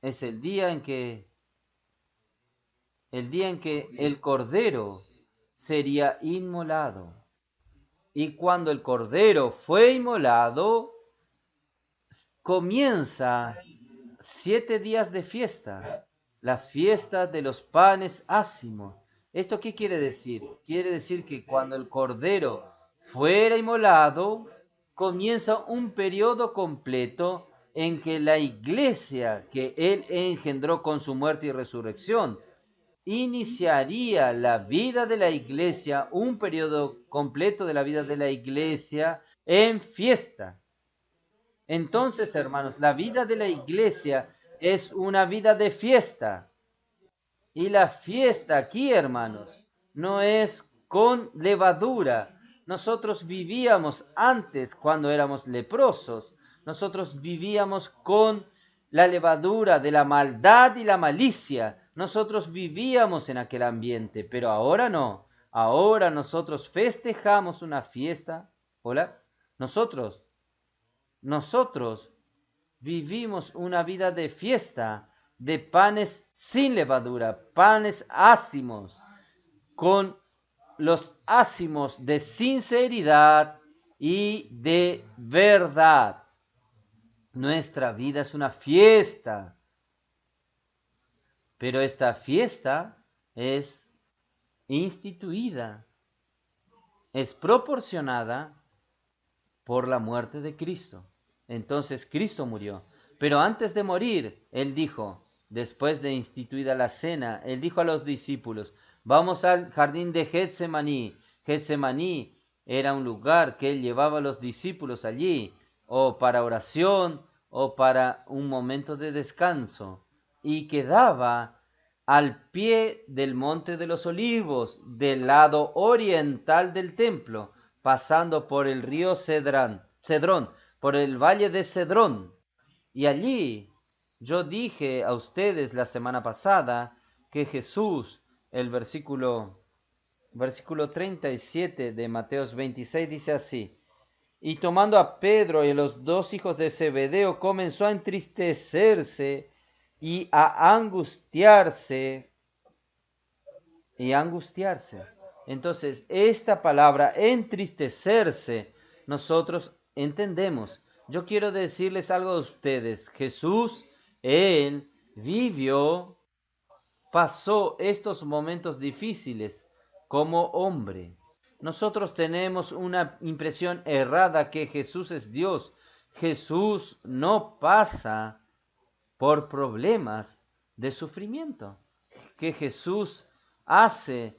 es el día en que el Cordero sería inmolado. Y cuando el Cordero fue inmolado, comienza 7 días de fiesta, la fiesta de los panes ácimos. ¿Esto qué quiere decir? Quiere decir que cuando el Cordero fuera inmolado, comienza un periodo completo en que la iglesia que Él engendró con su muerte y resurrección, iniciaría la vida de la iglesia, un periodo completo de la vida de la iglesia en fiesta. Entonces, hermanos, la vida de la iglesia es una vida de fiesta. Y la fiesta aquí, hermanos, no es con levadura. Nosotros vivíamos antes cuando éramos leprosos. Nosotros vivíamos con la levadura de la maldad y la malicia. Nosotros vivíamos en aquel ambiente, pero ahora no. Ahora nosotros festejamos una fiesta. Hola, nosotros vivimos una vida de fiesta, de panes sin levadura, panes ácimos, con los ácimos de sinceridad y de verdad. Nuestra vida es una fiesta, pero esta fiesta es instituida, es proporcionada por la muerte de Cristo. Entonces Cristo murió. Pero antes de morir, Él dijo, después de instituida la cena, Él dijo a los discípulos, vamos al jardín de Getsemaní. Getsemaní era un lugar que Él llevaba a los discípulos allí, o para oración, o para un momento de descanso. Y quedaba al pie del Monte de los Olivos, del lado oriental del templo, pasando por el río Cedrón, por el valle de Cedrón. Y allí yo dije a ustedes la semana pasada que Jesús, el versículo 37 de Mateos 26 dice así, y tomando a Pedro y a los 2 hijos de Zebedeo, comenzó a entristecerse y a angustiarse. Entonces, esta palabra entristecerse, nosotros entendemos. Yo quiero decirles algo a ustedes. Jesús, Él pasó estos momentos difíciles como hombre. Nosotros tenemos una impresión errada que Jesús es Dios. Jesús no pasa por problemas de sufrimiento. Que Jesús hace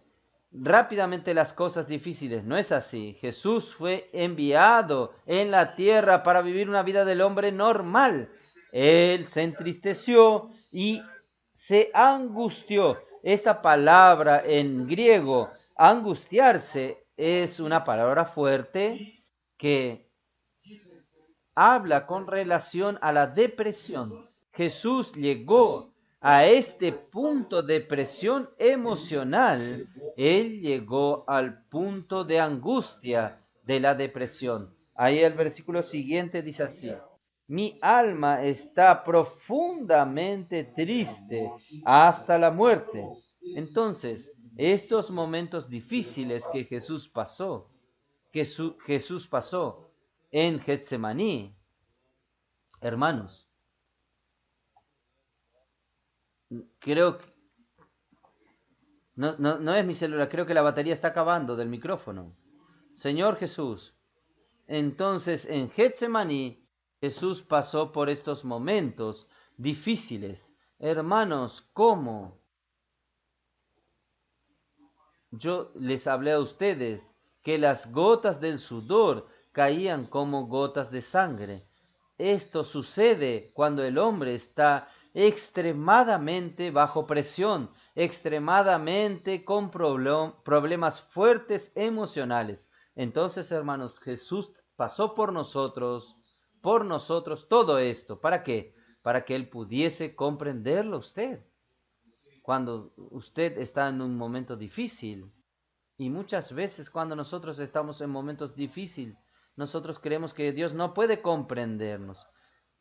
rápidamente las cosas difíciles. No es así. Jesús fue enviado en la tierra para vivir una vida del hombre normal. Él se entristeció y se angustió. Esta palabra en griego, angustiarse, es una palabra fuerte que habla con relación a la depresión. Jesús llegó a este punto de presión emocional. Él llegó al punto de angustia de la depresión. Ahí el versículo siguiente dice así: mi alma está profundamente triste hasta la muerte. Entonces, estos momentos difíciles que Jesús pasó en Getsemaní, hermanos, creo que no es mi celular, creo que la batería está acabando del micrófono. Señor Jesús, entonces en Getsemaní, Jesús pasó por estos momentos difíciles. Hermanos, ¿cómo? Yo les hablé a ustedes que las gotas del sudor caían como gotas de sangre. Esto sucede cuando el hombre está extremadamente bajo presión, extremadamente con problemas fuertes emocionales. Entonces, hermanos, Jesús pasó por nosotros todo esto. ¿Para qué? para que Él pudiese comprenderlo a usted cuando usted está en un momento difícil. Y muchas veces cuando nosotros estamos en momentos difíciles, nosotros creemos que Dios no puede comprendernos.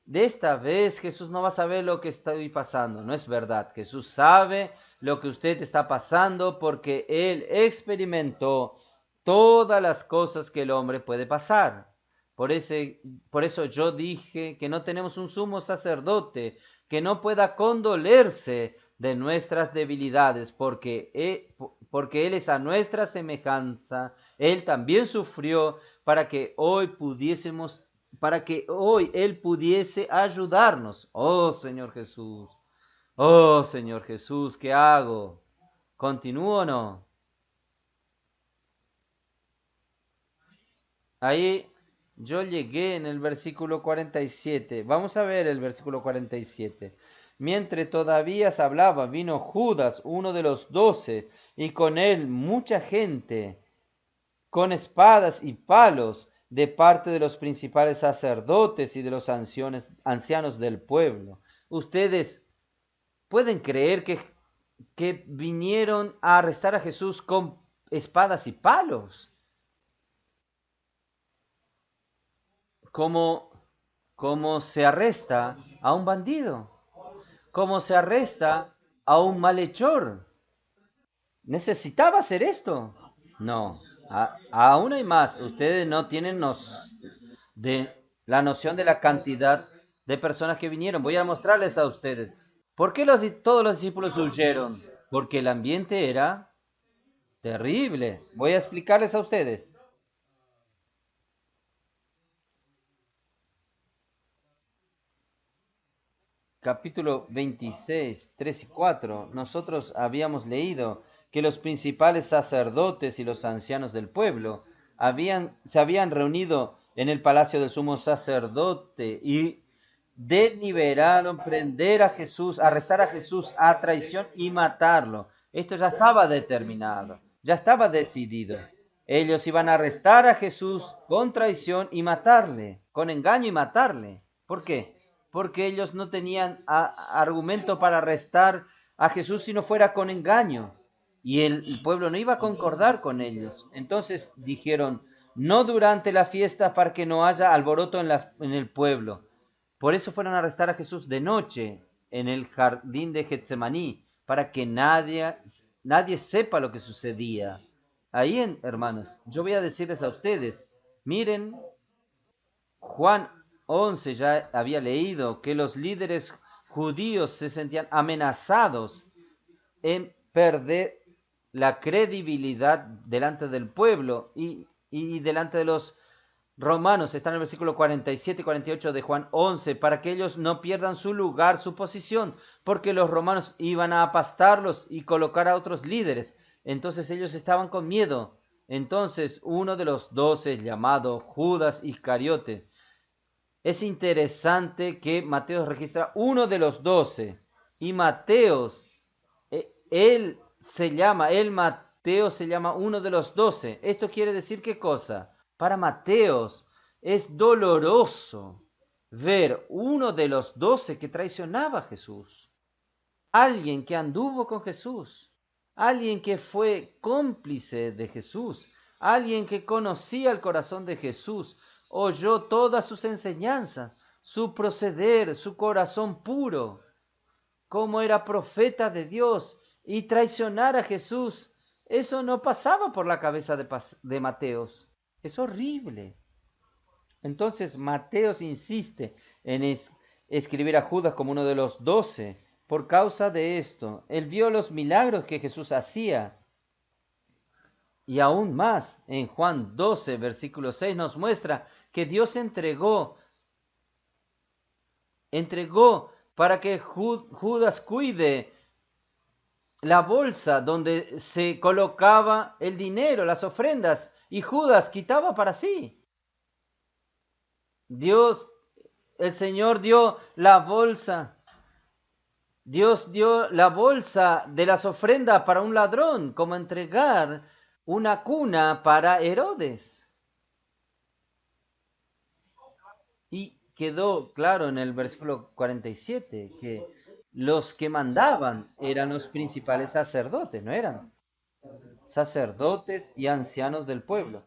De esta vez Jesús no va a saber lo que estoy pasando. No es verdad. Jesús sabe lo que usted está pasando porque Él experimentó todas las cosas que el hombre puede pasar. Por eso yo dije que no tenemos un sumo sacerdote que no pueda condolerse de nuestras debilidades, porque Él es a nuestra semejanza. Él también sufrió para que hoy Él pudiese ayudarnos. Oh Señor Jesús, ¿qué hago? ¿Continúo o no? Ahí yo llegué en el versículo 47. Vamos a ver el versículo 47. Mientras todavía se hablaba, vino Judas, uno de los 12, y con él mucha gente, con espadas y palos, de parte de los principales sacerdotes y de los ancianos del pueblo. Ustedes pueden creer que vinieron a arrestar a Jesús con espadas y palos. Como se arresta a un bandido, como se arresta a un malhechor. ¿Necesitaba hacer esto? No. Aún hay más. Ustedes no tienen la noción de la cantidad de personas que vinieron. Voy a mostrarles a ustedes. ¿Por qué todos los discípulos huyeron? Porque el ambiente era terrible. Voy a explicarles a ustedes. Capítulo 26, 3 y 4, nosotros habíamos leído que los principales sacerdotes y los ancianos del pueblo se habían reunido en el palacio del sumo sacerdote y deliberaron prender a Jesús, arrestar a Jesús a traición y matarlo. Esto ya estaba determinado, ya estaba decidido. Ellos iban a arrestar a Jesús con traición y matarle, con engaño y matarle. ¿Por qué? Porque ellos no tenían argumento para arrestar a Jesús si no fuera con engaño. Y el pueblo no iba a concordar con ellos. Entonces dijeron, no durante la fiesta para que no haya alboroto en el pueblo. Por eso fueron a arrestar a Jesús de noche en el jardín de Getsemaní, para que nadie sepa lo que sucedía. Ahí, hermanos, yo voy a decirles a ustedes, miren, Juan 11 ya había leído que los líderes judíos se sentían amenazados en perder la credibilidad delante del pueblo y delante de los romanos. Está en el versículo 47 y 48 de Juan 11, para que ellos no pierdan su lugar, su posición, porque los romanos iban a apastarlos y colocar a otros líderes. Entonces ellos estaban con miedo. Entonces uno de los 12, llamado Judas Iscariote, es interesante que Mateo registra uno de los 12 y Mateo se llama uno de los 12. Esto quiere decir ¿qué cosa? Para Mateo es doloroso ver uno de los 12 que traicionaba a Jesús. Alguien que anduvo con Jesús, alguien que fue cómplice de Jesús, alguien que conocía el corazón de Jesús, oyó todas sus enseñanzas, su proceder, su corazón puro, como era profeta de Dios, y traicionar a Jesús, eso no pasaba por la cabeza de Mateos. Es horrible. Entonces Mateos insiste en escribir a Judas como uno de los 12 por causa de esto. Él vio los milagros que Jesús hacía. Y aún más, en Juan 12, versículo 6, nos muestra que Dios entregó para que Judas cuide la bolsa donde se colocaba el dinero, las ofrendas, y Judas quitaba para sí. El Señor dio la bolsa. Dios dio la bolsa de las ofrendas para un ladrón, como entregar una cuna para Herodes. quedó claro en el versículo 47 que los que mandaban eran los principales sacerdotes, no eran sacerdotes y ancianos del pueblo.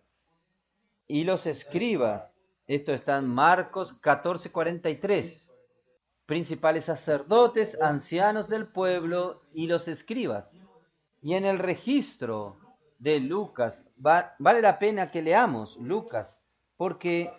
Y los escribas, esto está en Marcos 14:43, principales sacerdotes, ancianos del pueblo y los escribas. Y en el registro de Lucas, vale la pena que leamos Lucas, porque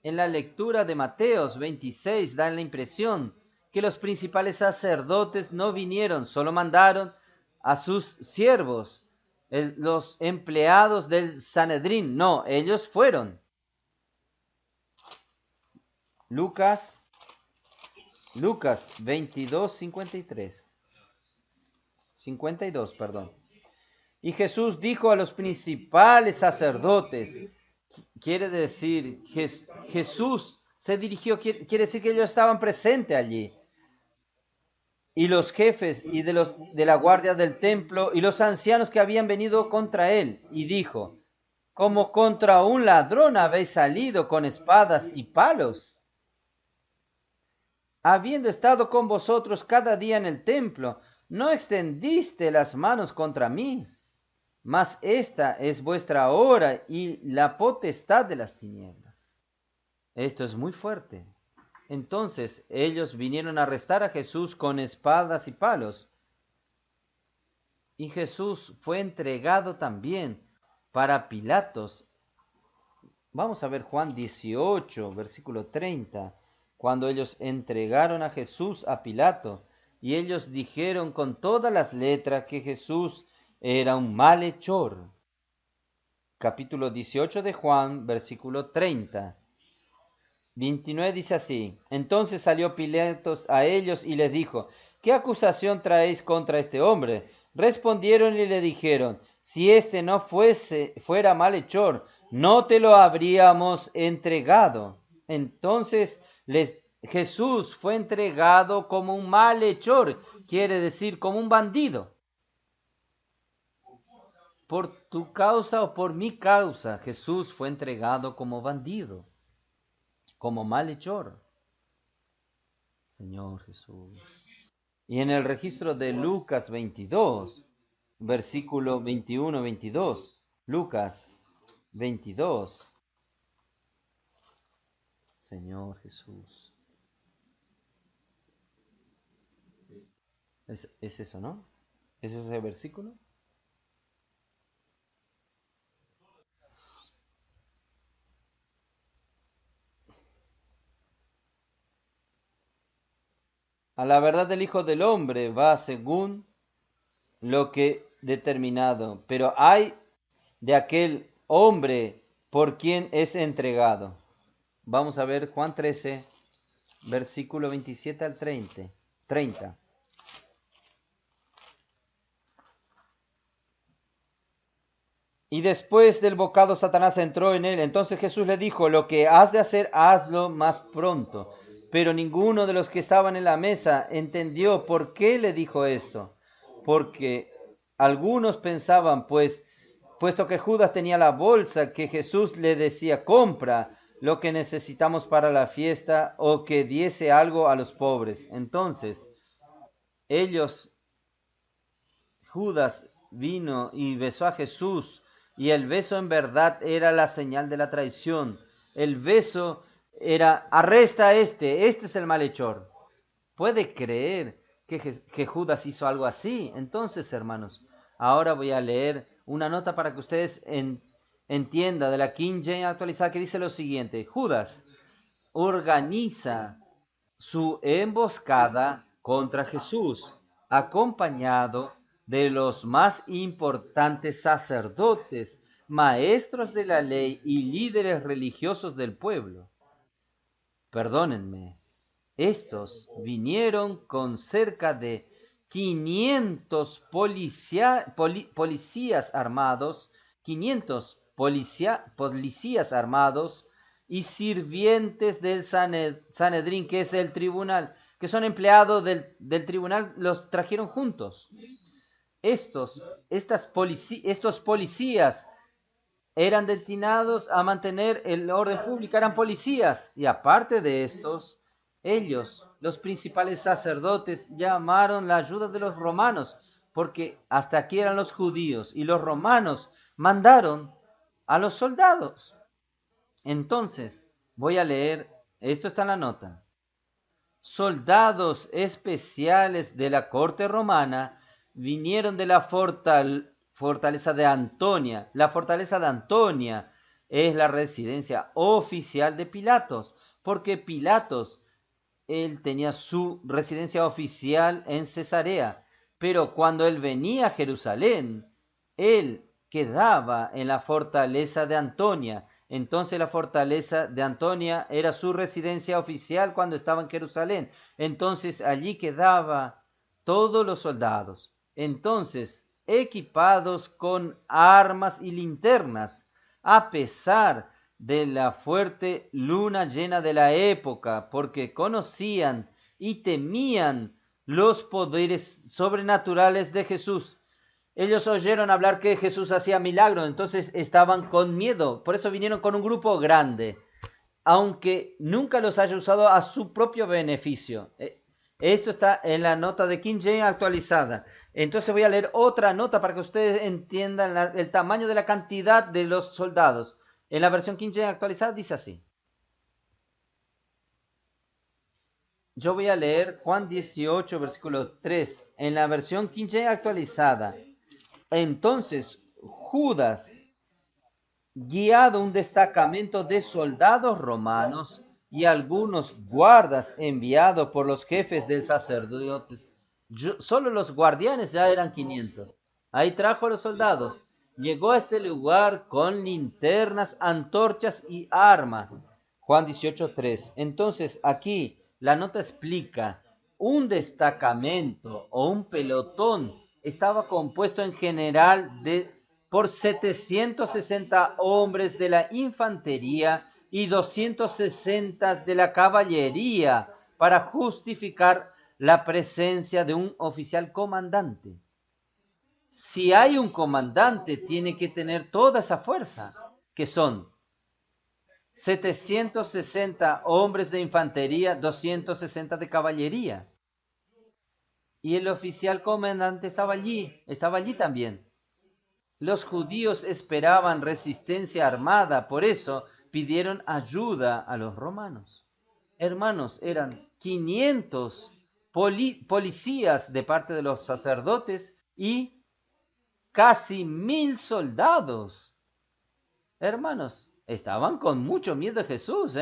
en la lectura de Mateos 26 dan la impresión que los principales sacerdotes no vinieron, solo mandaron a sus siervos, los empleados del Sanedrín. No, ellos fueron. Lucas 22, 52, perdón. Y Jesús dijo a los principales sacerdotes, quiere decir, Jesús se dirigió, quiere decir que ellos estaban presentes allí. Y los jefes y de la guardia del templo y los ancianos que habían venido contra él, y dijo, como contra un ladrón habéis salido con espadas y palos, habiendo estado con vosotros cada día en el templo, no extendiste las manos contra mí, mas esta es vuestra hora y la potestad de las tinieblas. Esto es muy fuerte. Entonces ellos vinieron a arrestar a Jesús con espadas y palos. Y Jesús fue entregado también para Pilatos. Vamos a ver Juan 18, versículo 30. Cuando ellos entregaron a Jesús a Pilato, y ellos dijeron con todas las letras que Jesús era un malhechor. Capítulo 18 de Juan, versículo 30. 29 dice así: Entonces salió Pilatos a ellos y les dijo, ¿qué acusación traéis contra este hombre? Respondieron y le dijeron, si éste no fuera malhechor, no te lo habríamos entregado. Entonces Jesús fue entregado como un malhechor, quiere decir como un bandido. Por tu causa o por mi causa, Jesús fue entregado como bandido, como malhechor. Señor Jesús. Y en el registro de Lucas 22, versículo 21-22, Lucas 22, Señor Jesús. ¿Es eso, no? ¿Es ese versículo? A la verdad del Hijo del Hombre va según lo que determinado, pero hay de aquel hombre por quien es entregado. Vamos a ver Juan 13, versículo 27 al 30. Y después del bocado Satanás entró en él. Entonces Jesús le dijo, lo que has de hacer, hazlo más pronto. Pero ninguno de los que estaban en la mesa entendió por qué le dijo esto. Porque algunos pensaban, puesto que Judas tenía la bolsa, que Jesús le decía, compra lo que necesitamos para la fiesta, o que diese algo a los pobres. Entonces Judas vino y besó a Jesús, y el beso en verdad era la señal de la traición. El beso era, arresta a este es el malhechor. ¿Puede creer que Judas hizo algo así? Entonces, hermanos, ahora voy a leer una nota para que ustedes entiendan de la King James actualizada, que dice lo siguiente: Judas organiza su emboscada contra Jesús, acompañado de los más importantes sacerdotes, maestros de la ley y líderes religiosos del pueblo. Perdónenme, estos vinieron con cerca de 500 policías armados, 500 policías armados y sirvientes del Sanedrín, que es el tribunal, que son empleados del tribunal, los trajeron juntos. Estos policías eran destinados a mantener el orden público, eran policías. Y aparte de estos, ellos, los principales sacerdotes, llamaron la ayuda de los romanos, porque hasta aquí eran los judíos, y los romanos mandaron a los soldados. Entonces, voy a leer, esto está en la nota. Soldados especiales de la corte romana vinieron de la fortaleza de Antonia. La fortaleza de Antonia es la residencia oficial de Pilatos, porque Pilatos, él tenía su residencia oficial en Cesarea, pero cuando él venía a Jerusalén, él quedaba en la fortaleza de Antonia. Entonces la fortaleza de Antonia era su residencia oficial cuando estaba en Jerusalén. Entonces allí quedaba todos los soldados. Entonces, equipados con armas y linternas, a pesar de la fuerte luna llena de la época, porque conocían y temían los poderes sobrenaturales de Jesús. Ellos oyeron hablar que Jesús hacía milagros, entonces estaban con miedo. Por eso vinieron con un grupo grande, aunque nunca los haya usado a su propio beneficio. Esto está en la nota de King James actualizada. Entonces voy a leer otra nota para que ustedes entiendan el tamaño de la cantidad de los soldados. En la versión King James actualizada dice así. Yo voy a leer Juan 18, versículo 3, en la versión King James actualizada. Entonces Judas, guiado un destacamento de soldados romanos y algunos guardas enviados por los jefes del sacerdote, solo los guardianes ya eran 500. Ahí trajo a los soldados. Llegó a este lugar con linternas, antorchas y armas. Juan 18:3. Entonces aquí la nota explica, un destacamento o un pelotón estaba compuesto en general por 760 hombres de la infantería y 260 de la caballería para justificar la presencia de un oficial comandante. Si hay un comandante, tiene que tener toda esa fuerza, que son 760 hombres de infantería, 260 de caballería. Y el oficial comandante estaba allí también. Los judíos esperaban resistencia armada, por eso pidieron ayuda a los romanos. Hermanos, eran 500 policías de parte de los sacerdotes y casi 1000 soldados. Hermanos, estaban con mucho miedo de Jesús,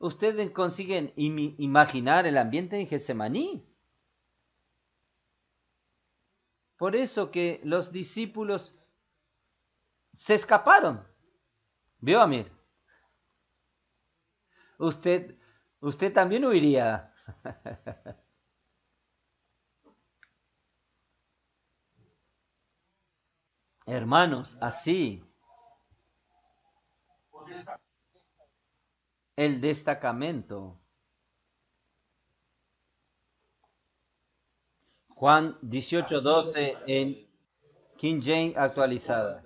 ¿Ustedes consiguen imaginar el ambiente en Getsemaní? Por eso que los discípulos se escaparon. ¿Vio, Amir? Usted también huiría. Hermanos, así el destacamento. Juan 18:12 en King James actualizada.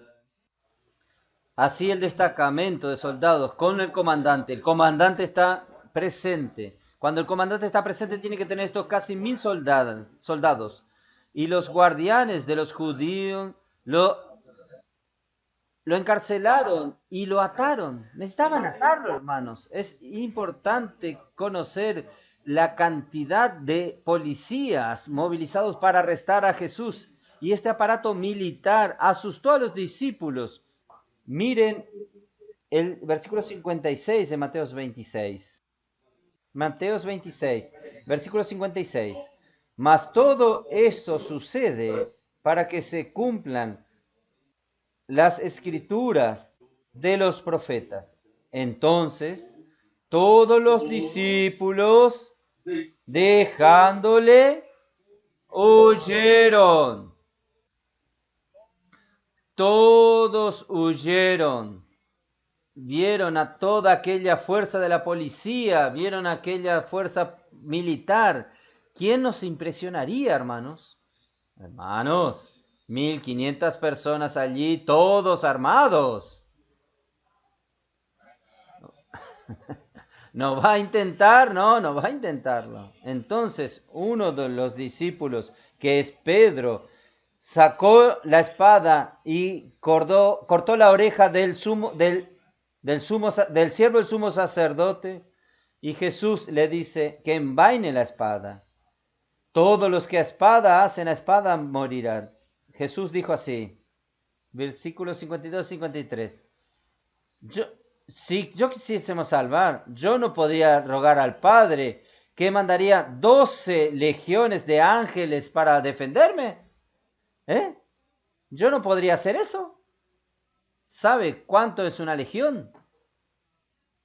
Así el destacamento de soldados con el comandante. El comandante está presente. Cuando el comandante está presente tiene que tener estos casi 1000 soldados. Y los guardianes de los judíos lo encarcelaron y lo ataron. Necesitaban atarlo, hermanos. Es importante conocer la cantidad de policías movilizados para arrestar a Jesús. Y este aparato militar asustó a los discípulos. Miren el versículo 56 de Mateos 26. Mateos 26, versículo 56. Mas todo esto sucede para que se cumplan las escrituras de los profetas. Entonces, todos los discípulos, dejándole, huyeron. Todos huyeron. Vieron a toda aquella fuerza de la policía, vieron aquella fuerza militar. ¿Quién nos impresionaría, hermanos? Hermanos, 1.500 personas allí, todos armados. No va a intentar, no va a intentarlo. Entonces, uno de los discípulos, que es Pedro, sacó la espada y cortó la oreja del siervo del sumo sacerdote, y Jesús le dice que envaine la espada. Todos los que a espada hacen, a espada morirán. Jesús dijo así, versículos 52-53. Si yo quisiésemos salvar, yo no podría rogar al Padre que mandaría 12 legiones de ángeles para defenderme. Yo no podría hacer eso. ¿Sabe cuánto es una legión?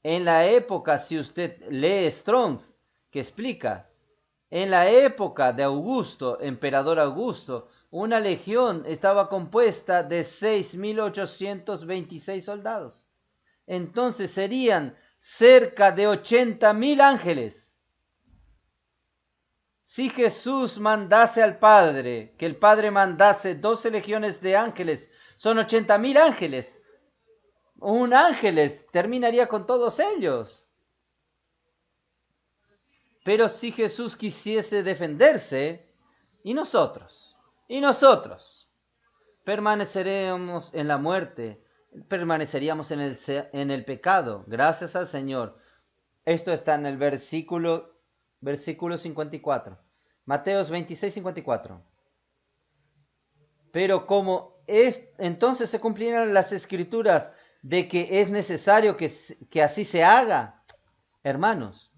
En la época, si usted lee Strong's, que explica, en la época de Augusto, emperador Augusto, una legión estaba compuesta de 6.826 soldados. Entonces serían cerca de 80.000 ángeles. Si Jesús mandase al Padre, que el Padre mandase 12 legiones de ángeles, son 80.000 ángeles. Un ángel terminaría con todos ellos. Pero si Jesús quisiese defenderse, y nosotros permaneceremos en la muerte, permaneceríamos en el pecado, gracias al Señor. Esto está en el versículo 54. Mateos 26:54. Pero entonces se cumplirán las escrituras de que es necesario que así se haga. Hermanos,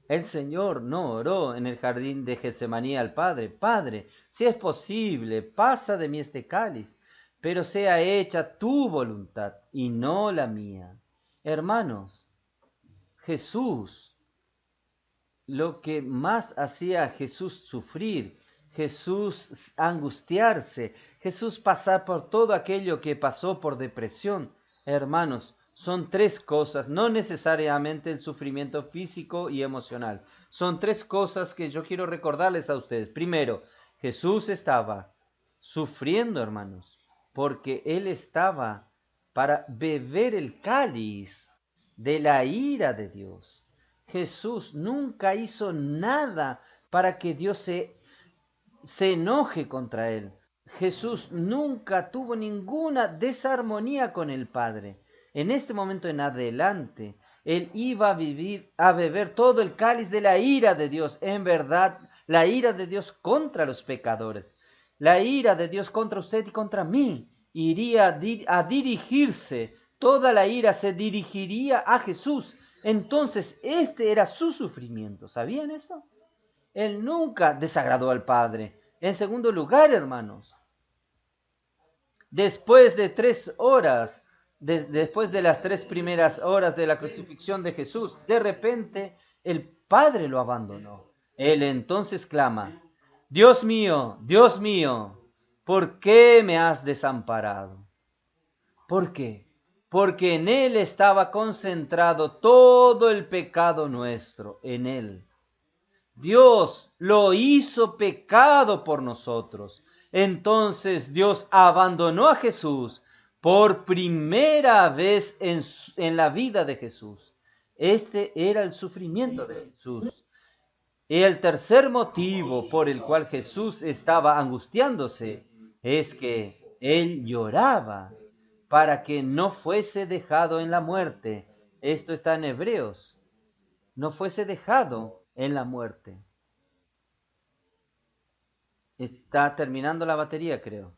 el Señor no oró en el jardín de Getsemaní al Padre: Padre, si es posible, pasa de mí este cáliz, pero sea hecha tu voluntad y no la mía. Hermanos, Jesús, lo que más hacía a Jesús sufrir, Jesús angustiarse, Jesús pasar por todo aquello que pasó por depresión, hermanos, son tres cosas, no necesariamente el sufrimiento físico y emocional. Son tres cosas que yo quiero recordarles a ustedes. Primero, Jesús estaba sufriendo, hermanos, porque Él estaba para beber el cáliz de la ira de Dios. Jesús nunca hizo nada para que Dios se enoje contra Él. Jesús nunca tuvo ninguna desarmonía con el Padre. En este momento en adelante, Él iba a beber todo el cáliz de la ira de Dios. En verdad, la ira de Dios contra los pecadores. La ira de Dios contra usted y contra mí. Iría a dirigirse. Toda la ira se dirigiría a Jesús. Entonces, este era su sufrimiento. ¿Sabían eso? Él nunca desagradó al Padre. En segundo lugar, hermanos, después de 3 horas, después de las 3 primeras horas de la crucifixión de Jesús, de repente el Padre lo abandonó. Él entonces clama: Dios mío, ¿por qué me has desamparado? ¿Por qué? Porque en Él estaba concentrado todo el pecado nuestro, en Él. Dios lo hizo pecado por nosotros. Entonces Dios abandonó a Jesús por primera vez en la vida de Jesús. Este era el sufrimiento de Jesús. Y el tercer motivo por el cual Jesús estaba angustiándose es que Él lloraba para que no fuese dejado en la muerte. Esto está en Hebreos. No fuese dejado en la muerte. Está terminando la batería, creo.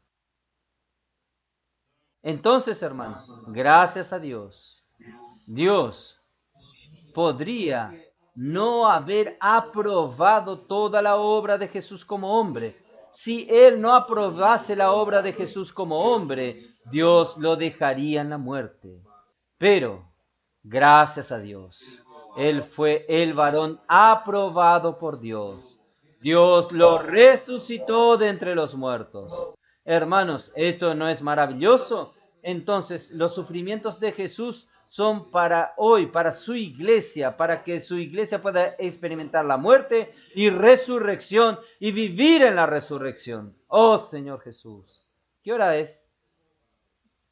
Entonces, hermanos, gracias a Dios, Dios podría no haber aprobado toda la obra de Jesús como hombre. Si Él no aprobase la obra de Jesús como hombre, Dios lo dejaría en la muerte. Pero, gracias a Dios, Él fue el varón aprobado por Dios. Dios lo resucitó de entre los muertos. Hermanos, ¿esto no es maravilloso? Entonces, los sufrimientos de Jesús son para hoy, para su iglesia, para que su iglesia pueda experimentar la muerte y resurrección y vivir en la resurrección. Oh Señor Jesús, ¿qué hora es?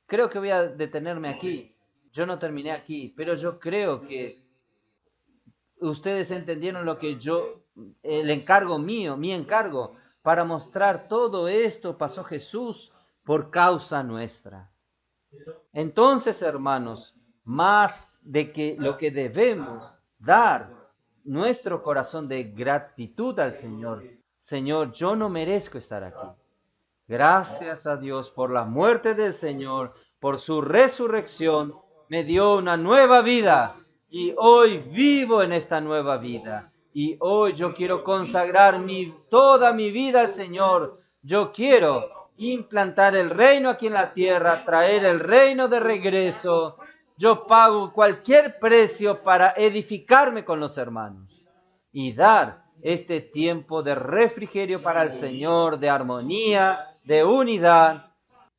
Creo que voy a detenerme aquí. Yo no terminé aquí, pero yo creo que ustedes entendieron lo que el encargo mío, mi encargo, para mostrar todo esto pasó Jesús por causa nuestra. Entonces, hermanos, más de que lo que debemos dar nuestro corazón de gratitud al Señor. Señor, yo no merezco estar aquí. Gracias a Dios por la muerte del Señor, por su resurrección, me dio una nueva vida y hoy vivo en esta nueva vida. Y hoy yo quiero consagrar toda mi vida al Señor. Yo quiero implantar el reino aquí en la tierra, traer el reino de regreso. Yo pago cualquier precio para edificarme con los hermanos y dar este tiempo de refrigerio para el Señor, de armonía, de unidad,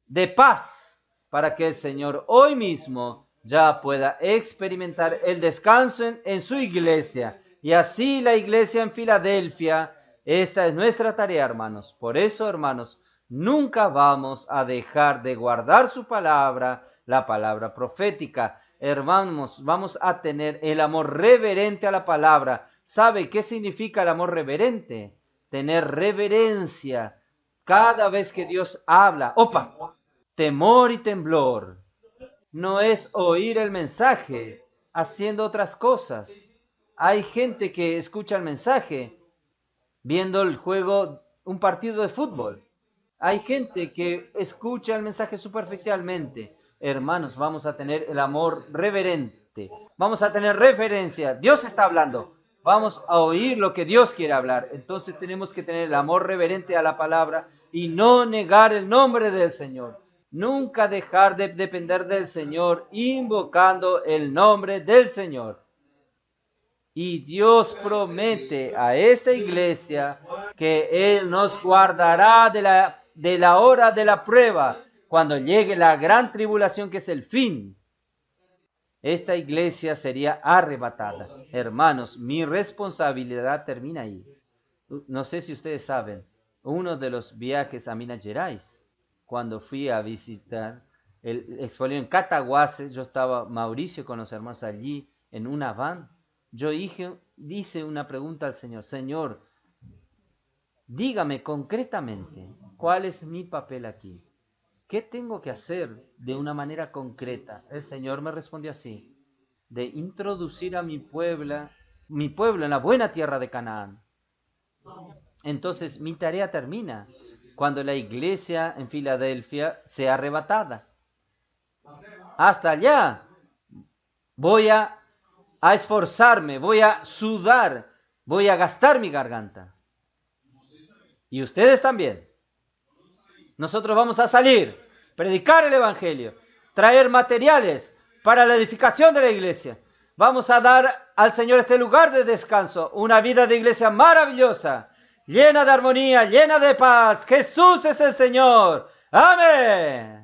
de paz, para que el Señor hoy mismo ya pueda experimentar el descanso en su iglesia. Y así la iglesia en Filadelfia, esta es nuestra tarea, hermanos. Por eso, hermanos, nunca vamos a dejar de guardar su palabra, la palabra profética. Hermanos, vamos a tener el amor reverente a la palabra. ¿Sabe qué significa el amor reverente? Tener reverencia cada vez que Dios habla. ¡Opa! Temor y temblor. No es oír el mensaje haciendo otras cosas. Hay gente que escucha el mensaje viendo el juego, un partido de fútbol. Hay gente que escucha el mensaje superficialmente. Hermanos, vamos a tener el amor reverente. Vamos a tener referencia. Dios está hablando. Vamos a oír lo que Dios quiere hablar. Entonces tenemos que tener el amor reverente a la palabra y no negar el nombre del Señor. Nunca dejar de depender del Señor, invocando el nombre del Señor. Y Dios promete a esta iglesia que Él nos guardará de la hora de la prueba, cuando llegue la gran tribulación que es el fin. Esta iglesia sería arrebatada. Hermanos, mi responsabilidad termina ahí. No sé si ustedes saben, uno de los viajes a Minas Gerais, cuando fui a visitar el expolio en Cataguases, yo estaba Mauricio con los hermanos allí en una van. Yo hice una pregunta al Señor. Señor, dígame concretamente, ¿cuál es mi papel aquí? ¿Qué tengo que hacer de una manera concreta? El Señor me respondió así: de introducir a mi pueblo en la buena tierra de Canaán. Entonces mi tarea termina cuando la iglesia en Filadelfia sea arrebatada. Hasta allá voy a esforzarme, voy a sudar, voy a gastar mi garganta. Y ustedes también. Nosotros vamos a salir, predicar el Evangelio, traer materiales para la edificación de la iglesia. Vamos a dar al Señor este lugar de descanso, una vida de iglesia maravillosa, llena de armonía, llena de paz. Jesús es el Señor. Amén.